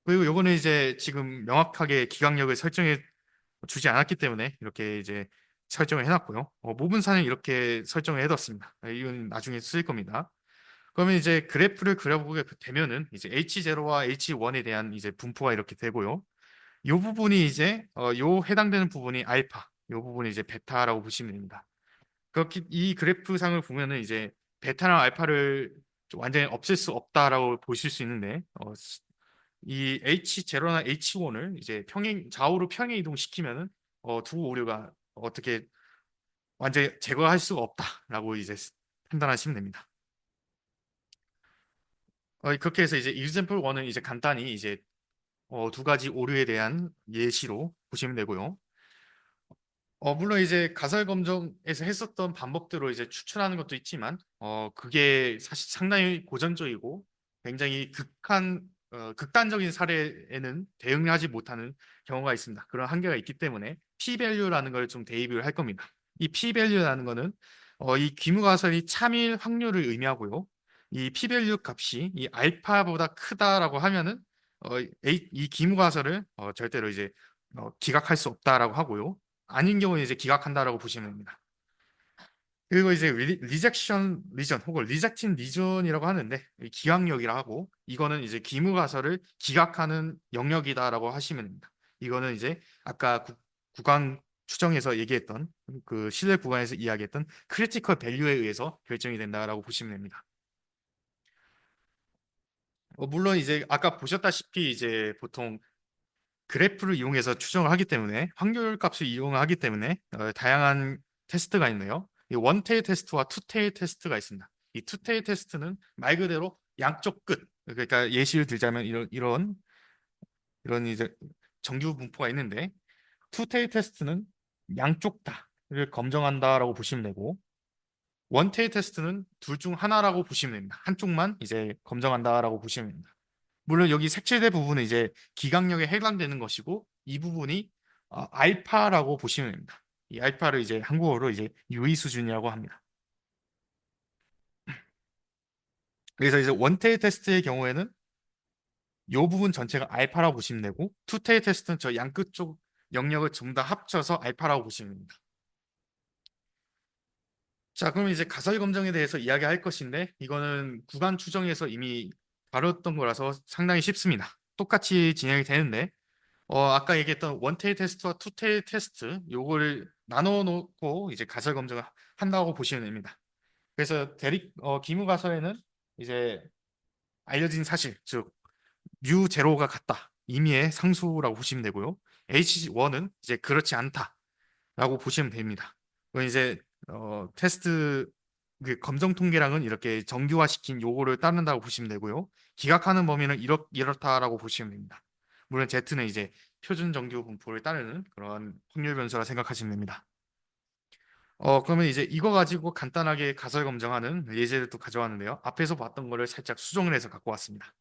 그리고 요거는 이제 지금 명확하게 기각력을 설정해 주지 않았기 때문에 이렇게 이제 설정을 해놨고요. 모분산을 이렇게 설정을 해뒀습니다. 이건 나중에 쓰일 겁니다. 그러면 이제 그래프를 그려보게 되면은 이제 H0와 H1에 대한 이제 분포가 이렇게 되고요. 이 부분이 이제 요 해당되는 부분이 알파, 요 부분이 이제 베타라고 보시면 됩니다. 그렇게 이 그래프상을 보면은 이제 베타랑 알파를 완전히 없앨 수 없다라고 보실 수 있는데 이 H0나 H1을 이제 좌우로 평행 이동시키면은 두 오류가 어떻게 완전히 제거할 수가 없다라고 이제 판단하시면 됩니다. 그렇게 해서 이제 example 1은 이제 간단히 이제 두 가지 오류에 대한 예시로 보시면 되고요. 물론 이제 가설 검정에서 했었던 방법대로 이제 추천하는 것도 있지만, 그게 사실 상당히 고전적이고 굉장히 극단적인 사례에는 대응하지 못하는 경우가 있습니다. 그런 한계가 있기 때문에 p-value라는 걸 좀 대입을 할 겁니다. 이 p-value라는 거는 이 귀무 가설이 참일 확률을 의미하고요. 이 p-value 값이 이 알파보다 크다라고 하면은 이 귀무 가설을 절대로 이제 기각할 수 없다라고 하고요. 아닌 경우는 이제 기각한다라고 보시면 됩니다. 그리고 이제 리젝션 리전 혹은 리젝팅 리전이라고 하는데 기각력이라 하고 이거는 이제 기무 가설을 기각하는 영역이다라고 하시면 됩니다. 이거는 이제 아까 구간 추정에서 얘기했던 그 신뢰 구간에서 이야기했던 크리티컬 밸류에 의해서 결정이 된다라고 보시면 됩니다. 물론 이제 아까 보셨다시피 이제 보통 그래프를 이용해서 추정을 하기 때문에 확률 값을 이용하기 때문에 다양한 테스트가 있네요. 이 원테일 테스트와 투테일 테스트가 있습니다. 이 투테일 테스트는 말 그대로 양쪽 끝. 그러니까 예시를 들자면 이런 이런 이제 정규 분포가 있는데 투테일 테스트는 양쪽 다를 검정한다라고 보시면 되고 원테일 테스트는 둘 중 하나라고 보시면 됩니다. 한쪽만 이제 검정한다라고 보시면 됩니다. 물론 여기 색칠된 부분은 이제 기강력에 해당되는 것이고 이 부분이 알파라고 보시면 됩니다. 이 알파를 이제 한국어로 이제 유의 수준이라고 합니다. 그래서 이제 원테일 테스트의 경우에는 이 부분 전체가 알파라고 보시면 되고 투테일 테스트는 저 양끝 쪽 영역을 전부 다 합쳐서 알파라고 보시면 됩니다. 자, 그럼 이제 가설 검정에 대해서 이야기할 것인데 이거는 구간 추정에서 이미 다뤘던 거라서 상당히 쉽습니다. 똑같이 진행이 되는데 아까 얘기했던 원테일 테스트와 투테일 테스트 요거를 나눠 놓고 이제 가설 검증을 한다고 보시면 됩니다. 그래서 기무 가설에는 이제 알려진 사실, 즉 μ0가 같다. 임의의 상수라고 보시면 되고요. H1은 이제 그렇지 않다라고 보시면 됩니다. 그건 이제 테스트 그 검정 통계량은 이렇게 정규화시킨 요거를 따른다고 보시면 되고요. 기각하는 범위는 이렇다라고 보시면 됩니다. 물론 Z는 이제 표준 정규 분포를 따르는 그런 확률 변수라 생각하시면 됩니다. 그러면 이제 이거 가지고 간단하게 가설 검증하는 예제를 또 가져왔는데요. 앞에서 봤던 거를 살짝 수정을 해서 갖고 왔습니다.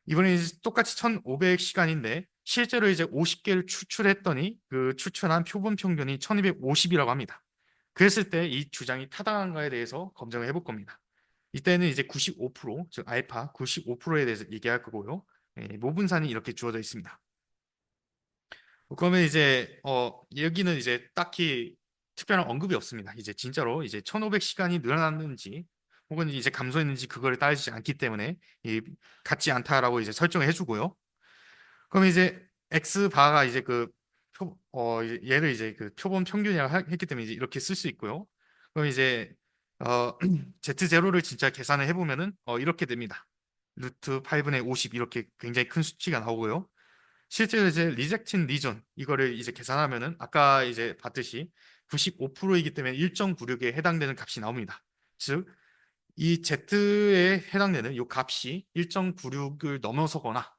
이번에 이제 똑같이 1500시간인데 실제로 이제 50개를 추출했더니 그 추출한 표본 평균이 1250이라고 합니다. 그랬을 때 이 주장이 타당한가에 대해서 검증을 해볼 겁니다. 이때는 이제 95%, 즉 알파 95%에 대해서 얘기할 거고요. 모분산이 이렇게 주어져 있습니다. 그러면 이제 여기는 이제 딱히 특별한 언급이 없습니다. 이제 진짜로 이제 1500시간이 늘어났는지 혹은 이제 감소했는지 그거를 따지지 않기 때문에 같지 않다라고 이제 설정을 해주고요. 그럼 이제 x 바가 이제 얘를 이제 그 표본 평균이라고 했기 때문에 이제 이렇게 쓸 수 있고요. 그럼 이제 z0를 진짜 계산을 해보면은 이렇게 됩니다. 루트 8분의 50 이렇게 굉장히 큰 수치가 나오고요. 실제로 이제 리젝팅 리전 이거를 이제 계산하면은 아까 이제 봤듯이 95%이기 때문에 1.96에 해당되는 값이 나옵니다. 즉 이 Z에 해당되는 이 값이 1.96을 넘어서거나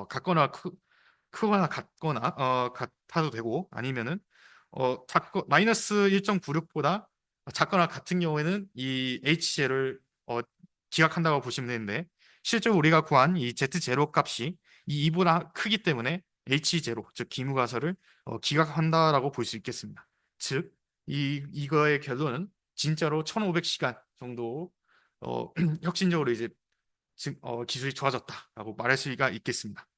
같거나 크거나 같거나 같아도 되고 아니면은 마이너스 1.96보다 작거나 같은 경우에는 이 HC를 기각한다고 보시면 되는데 실제로 우리가 구한 이 Z0 값이 이 2보다 크기 때문에 H0 즉 기무가설을 기각한다라고 볼 수 있겠습니다. 즉 이거의 결론은 진짜로 1500시간 정도 혁신적으로 이제 기술이 좋아졌다라고 말할 수가 있겠습니다.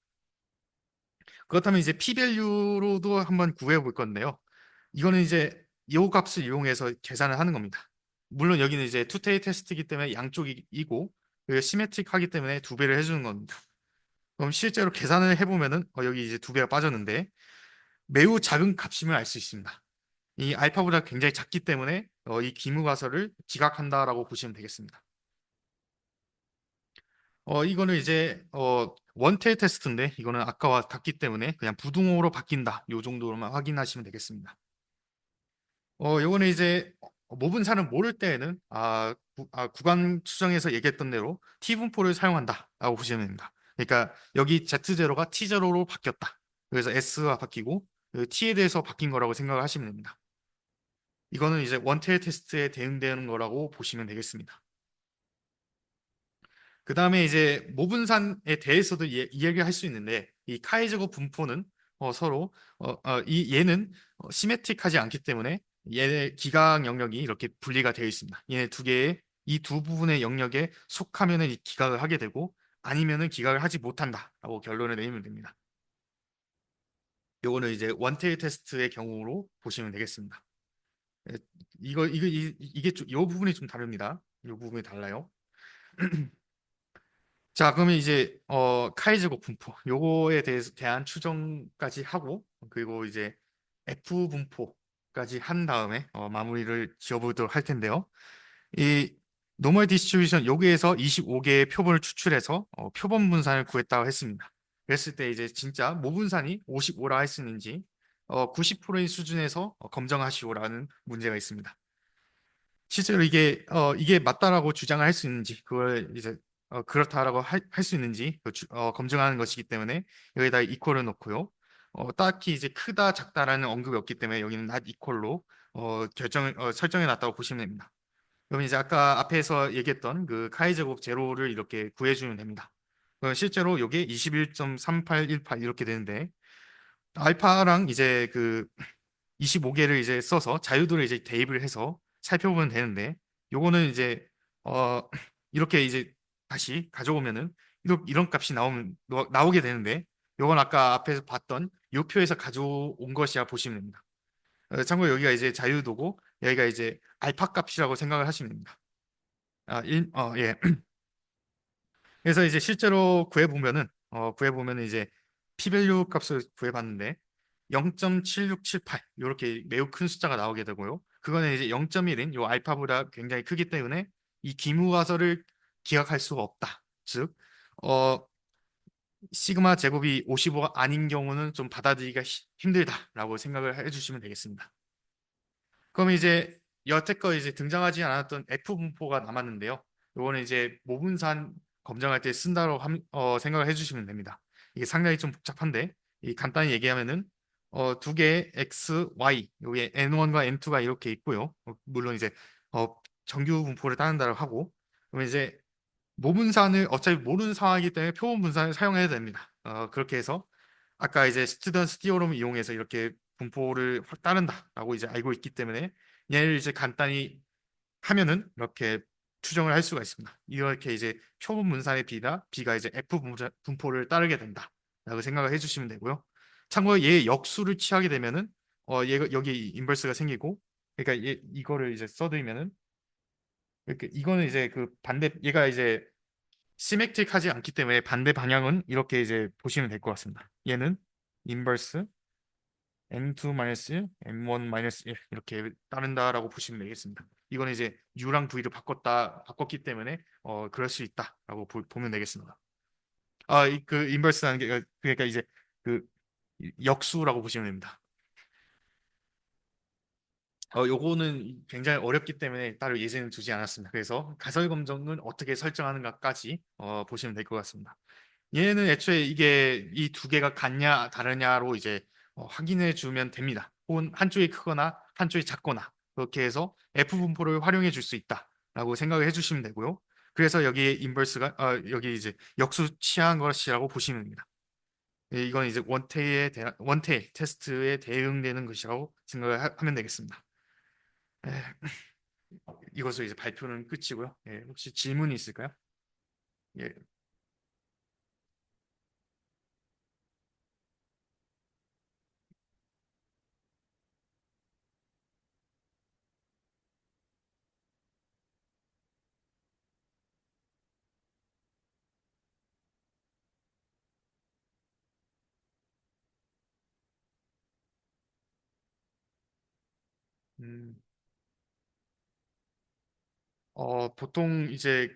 그렇다면 이제 p-value로도 한번 구해 볼 건데요. 이거는 이제 이 값을 이용해서 계산을 하는 겁니다. 물론 여기는 이제 투테이 테스트이기 때문에 양쪽이고 시메트릭하기 때문에 두 배를 해주는 겁니다. 그럼 실제로 계산을 해보면은 여기 이제 두 배가 빠졌는데 매우 작은 값임을 알 수 있습니다. 이 알파보다 굉장히 작기 때문에 이 기무가설을 기각한다라고 보시면 되겠습니다. 이거는 이제 원테일 테스트인데 이거는 아까와 같기 때문에 그냥 부등호로 바뀐다. 요 정도로만 확인하시면 되겠습니다. 요거는 이제 모분사를 모를 때에는 구간 추정에서 얘기했던 대로 T분포를 사용한다라고 보시면 됩니다. 그러니까 여기 Z0가 T0로 바뀌었다. 그래서 S가 바뀌고 T에 대해서 바뀐 거라고 생각을 하시면 됩니다. 이거는 이제 원테일 테스트에 대응되는 거라고 보시면 되겠습니다. 그 다음에 이제 모분산에 대해서도 이야기를 할 수 있는데 이 카이저거 분포는 서로 얘는 시메트릭하지 않기 때문에 얘의 기각 영역이 이렇게 분리가 되어 있습니다. 얘네 두 개의 이 두 부분의 영역에 속하면은 이 기각을 하게 되고 아니면은 기각을 하지 못한다라고 결론을 내리면 됩니다. 요거는 이제 원테일 테스트의 경우로 보시면 되겠습니다. 예, 이게 요 부분이 좀 다릅니다. 요 부분이 달라요. 자, 그러면 이제 카이즈곡 분포 요거에 대한 추정까지 하고 그리고 이제 F 분포까지 한 다음에 마무리를 지어보도록 할 텐데요. 이 노멀 디스트리뷰션 여기에서 25개의 표본을 추출해서 표본 분산을 구했다고 했습니다. 그랬을 때 이제 진짜 모분산이 55라 했었는지 90%의 수준에서 검정하시오라는 문제가 있습니다. 실제로 이게 맞다라고 주장을 할 수 있는지 그걸 이제 그렇다라고 할 수 있는지 검증하는 것이기 때문에 여기다 이퀄을 넣고요. 딱히 이제 크다 작다라는 언급이 없기 때문에 여기는 not equal로 설정해 놨다고 보시면 됩니다. 그럼 이제 아까 앞에서 얘기했던 그 카이 제곱 제로를 이렇게 구해주면 됩니다. 실제로 이게 21.3818 이렇게 되는데 알파랑 이제 그 25개를 이제 써서 자유도를 이제 대입을 해서 살펴보면 되는데 요거는 이제 어 이렇게 이제 다시 가져오면은 이런 값이 나오게 되는데 요건 아까 앞에서 봤던 요 표에서 가져온 것이라 보시면 됩니다. 참고로 여기가 이제 자유도고 여기가 이제 알파 값이라고 생각을 하시면 됩니다. 예. 그래서 이제 실제로 구해보면은 이제 p-value 값을 구해봤는데 0.7678 이렇게 매우 큰 숫자가 나오게 되고요. 그거는 이제 0.1인 요 알파보다 굉장히 크기 때문에 이 기무화설을 기각할 수가 없다. 즉, 어, 시그마 제곱이 55가 아닌 경우는 좀 받아들이기가 힘들다라고 생각을 해주시면 되겠습니다. 그럼 이제 여태껏 이제 등장하지 않았던 F 분포가 남았는데요. 요거는 이제 모분산 검정할 때 쓴다고 생각을 해주시면 됩니다. 이게 상당히 좀 복잡한데 이 간단히 얘기하면은 두 개의 X, Y 여기에 N1과 N2가 이렇게 있고요. 물론 이제 어, 정규 분포를 따른다고 하고 그러면 이제 모분산을 어차피 모르는 상황이기 때문에 표본 분산을 사용해야 됩니다. 그렇게 해서 아까 이제 스튜던트 디오럼을 이용해서 이렇게 분포를 확 따른다라고 이제 알고 있기 때문에 얘를 이제 간단히 하면은 이렇게 추정을 할 수가 있습니다. 이렇게 이제 표본 분산의 B가 이제 분포를 따르게 된다라고 생각을 해주시면 되고요. 참고로 얘 역수를 취하게 되면은 얘가 여기 인버스가 생기고 그러니까 이거를 이제 써드리면은 이렇게 이거는 이제 그 반대 얘가 이제 시메트릭하지 않기 때문에 반대 방향은 이렇게 이제 보시면 될 것 같습니다. 얘는 인버스 n2-n1-1 이렇게 따른다라고 보시면 되겠습니다. 이거는 이제 u랑 v를 바꿨기 때문에 그럴 수 있다라고 보면 되겠습니다. 그 인버스라는 게 그러니까 이제 그 역수라고 보시면 됩니다. 요거는 굉장히 어렵기 때문에 따로 예제는 두지 않았습니다. 그래서 가설 검정은 어떻게 설정하는가까지 보시면 될 것 같습니다. 얘는 애초에 이게 이 두 개가 같냐 다르냐로 이제 확인해 주면 됩니다. 혹은 한쪽이 크거나 한쪽이 작거나 그렇게 해서 F 분포를 활용해 줄 수 있다라고 생각을 해주시면 되고요. 그래서 여기 인버스가 여기 이제 역수 취한 것이라고 보시면 됩니다. 이건 이제 원테일 테스트에 대응되는 것이라고 생각을 하면 되겠습니다. 에, 이것으로 이제 발표는 끝이고요. 예, 혹시 질문이 있을까요? 예. 음. 보통 이제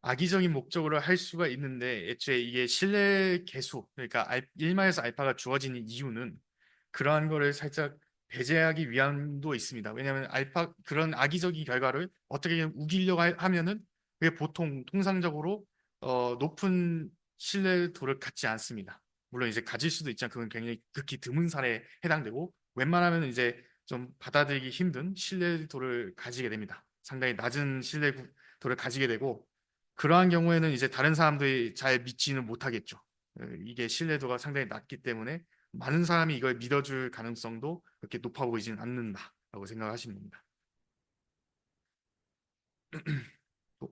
악의적인 목적으로 할 수가 있는데 애초에 이게 실내 계수 그러니까 1마에서 알파가 주어지는 이유는 그러한 거를 살짝 배제하기 위함도 있습니다. 왜냐하면 알파 그런 악의적인 결과를 어떻게든 우기려고 하면은 그게 보통 통상적으로 높은 신뢰도를 갖지 않습니다. 물론 이제 가질 수도 있지만 그건 굉장히 극히 드문 사례에 해당되고 웬만하면 이제 좀 받아들이기 힘든 신뢰도를 가지게 됩니다. 상당히 낮은 신뢰도를 가지게 되고 그러한 경우에는 이제 다른 사람들이 잘 믿지는 못하겠죠. 이게 신뢰도가 상당히 낮기 때문에 많은 사람이 이걸 믿어줄 가능성도 그렇게 높아 보이지는 않는다라고 생각하시면 됩니다.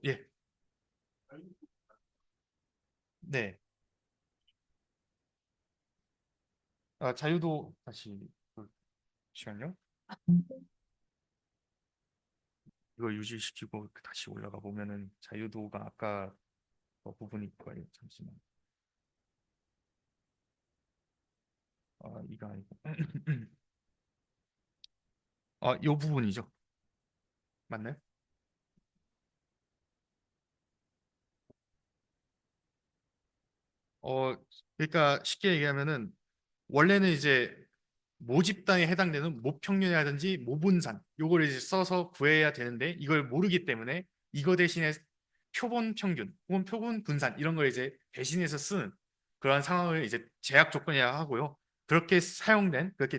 예, 네. 자유도 다시 잠시만요. 이거 유지시키고 다시 올라가 보면은 자유도가 아까 부분이 있고요. 잠시만. 이거 아니고. 요 부분이죠. 맞나요? 어, 그러니까 쉽게 얘기하면은 원래는 이제 모집단에 해당되는 모평균이라든지 모분산 요걸 이제 써서 구해야 되는데 이걸 모르기 때문에 이거 대신에 표본 평균 혹은 표본 분산 이런 걸 이제 대신해서 쓰는 그러한 상황을 이제 제약 조건이라 하고요. 그렇게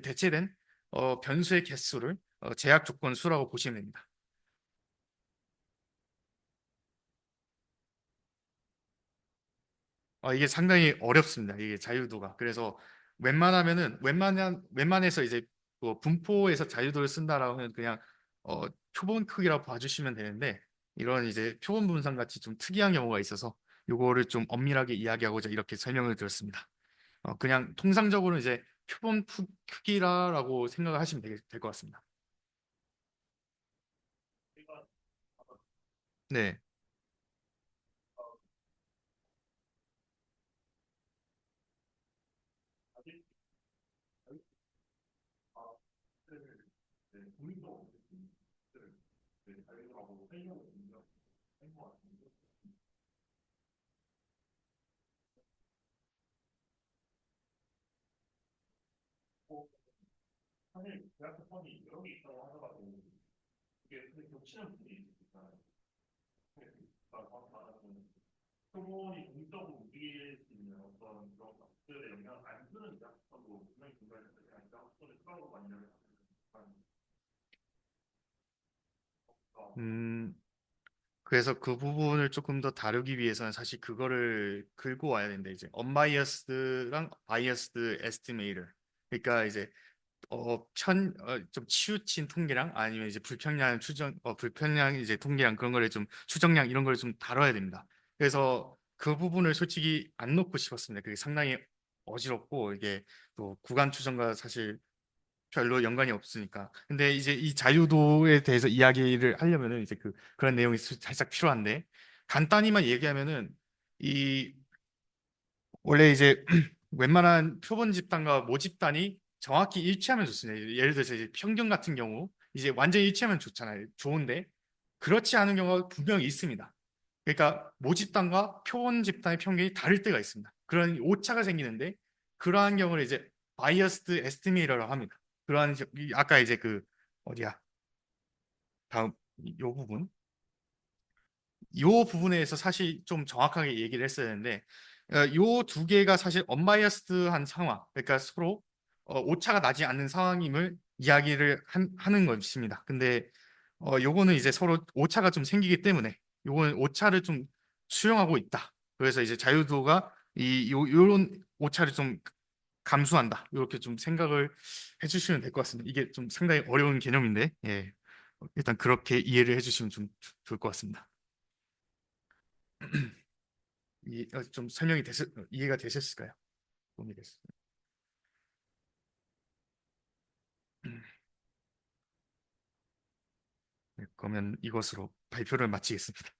대체된 변수의 개수를 제약 조건 수라고 보시면 됩니다. 이게 상당히 어렵습니다. 이게 자유도가. 그래서 웬만해서 이제 분포에서 자유도를 쓴다라면 그냥 표본 크기라고 봐주시면 되는데 이런 이제 표본 분산 같이 좀 특이한 경우가 있어서 요거를 좀 엄밀하게 이야기하고자 이렇게 설명을 드렸습니다. 그냥 통상적으로 이제 크기라고 생각을 하시면 될 것 같습니다. 네. 음, 그래서 그 부분을 조금 더 다루기 위해서는 사실 그거를 긁고 와야 되는데 이제 언바이어스드랑 바이어스드 에스티메이터. 그러니까 이제 좀 치우친 통계량 아니면 이제 불평량 이제 통계량 그런 거를 좀 추정량 이런 걸 좀 다뤄야 됩니다. 그래서 그 부분을 솔직히 안 놓고 싶었습니다. 그게 상당히 어지럽고 이게 또 구간 추정과 사실 별로 연관이 없으니까. 근데 이제 이 자유도에 대해서 이야기를 하려면은 이제 그런 내용이 살짝 필요한데 간단히만 얘기하면은 이 원래 이제 웬만한 표본 집단과 모집단이 정확히 일치하면 좋습니다. 예를 들어서 이제 평균 같은 경우 이제 완전히 일치하면 좋잖아요. 좋은데 그렇지 않은 경우가 분명히 있습니다. 그러니까 모집단과 표본 집단의 평균이 다를 때가 있습니다. 그런 오차가 생기는데 그러한 경우를 이제 바이어스드 에스티메이터라고 합니다. 아까 이제 어디야 다음 요 부분 요 부분에서 사실 좀 정확하게 얘기를 했어야 되는데 요 두 개가 사실 언바이어스드한 상황 그러니까 서로 오차가 나지 않는 상황임을 하는 것입니다. 근데 요거는 이제 서로 오차가 좀 생기기 때문에 요거는 오차를 좀 수용하고 있다. 그래서 이제 자유도가 요런 오차를 좀 감수한다. 이렇게 좀 생각을 해주시면 될 것 같습니다. 이게 좀 상당히 어려운 개념인데 예. 일단 그렇게 이해를 해주시면 좀 좋을 것 같습니다. 좀 이해가 되셨을까요? 도움이 됐어요. 네, 그러면 이것으로 발표를 마치겠습니다.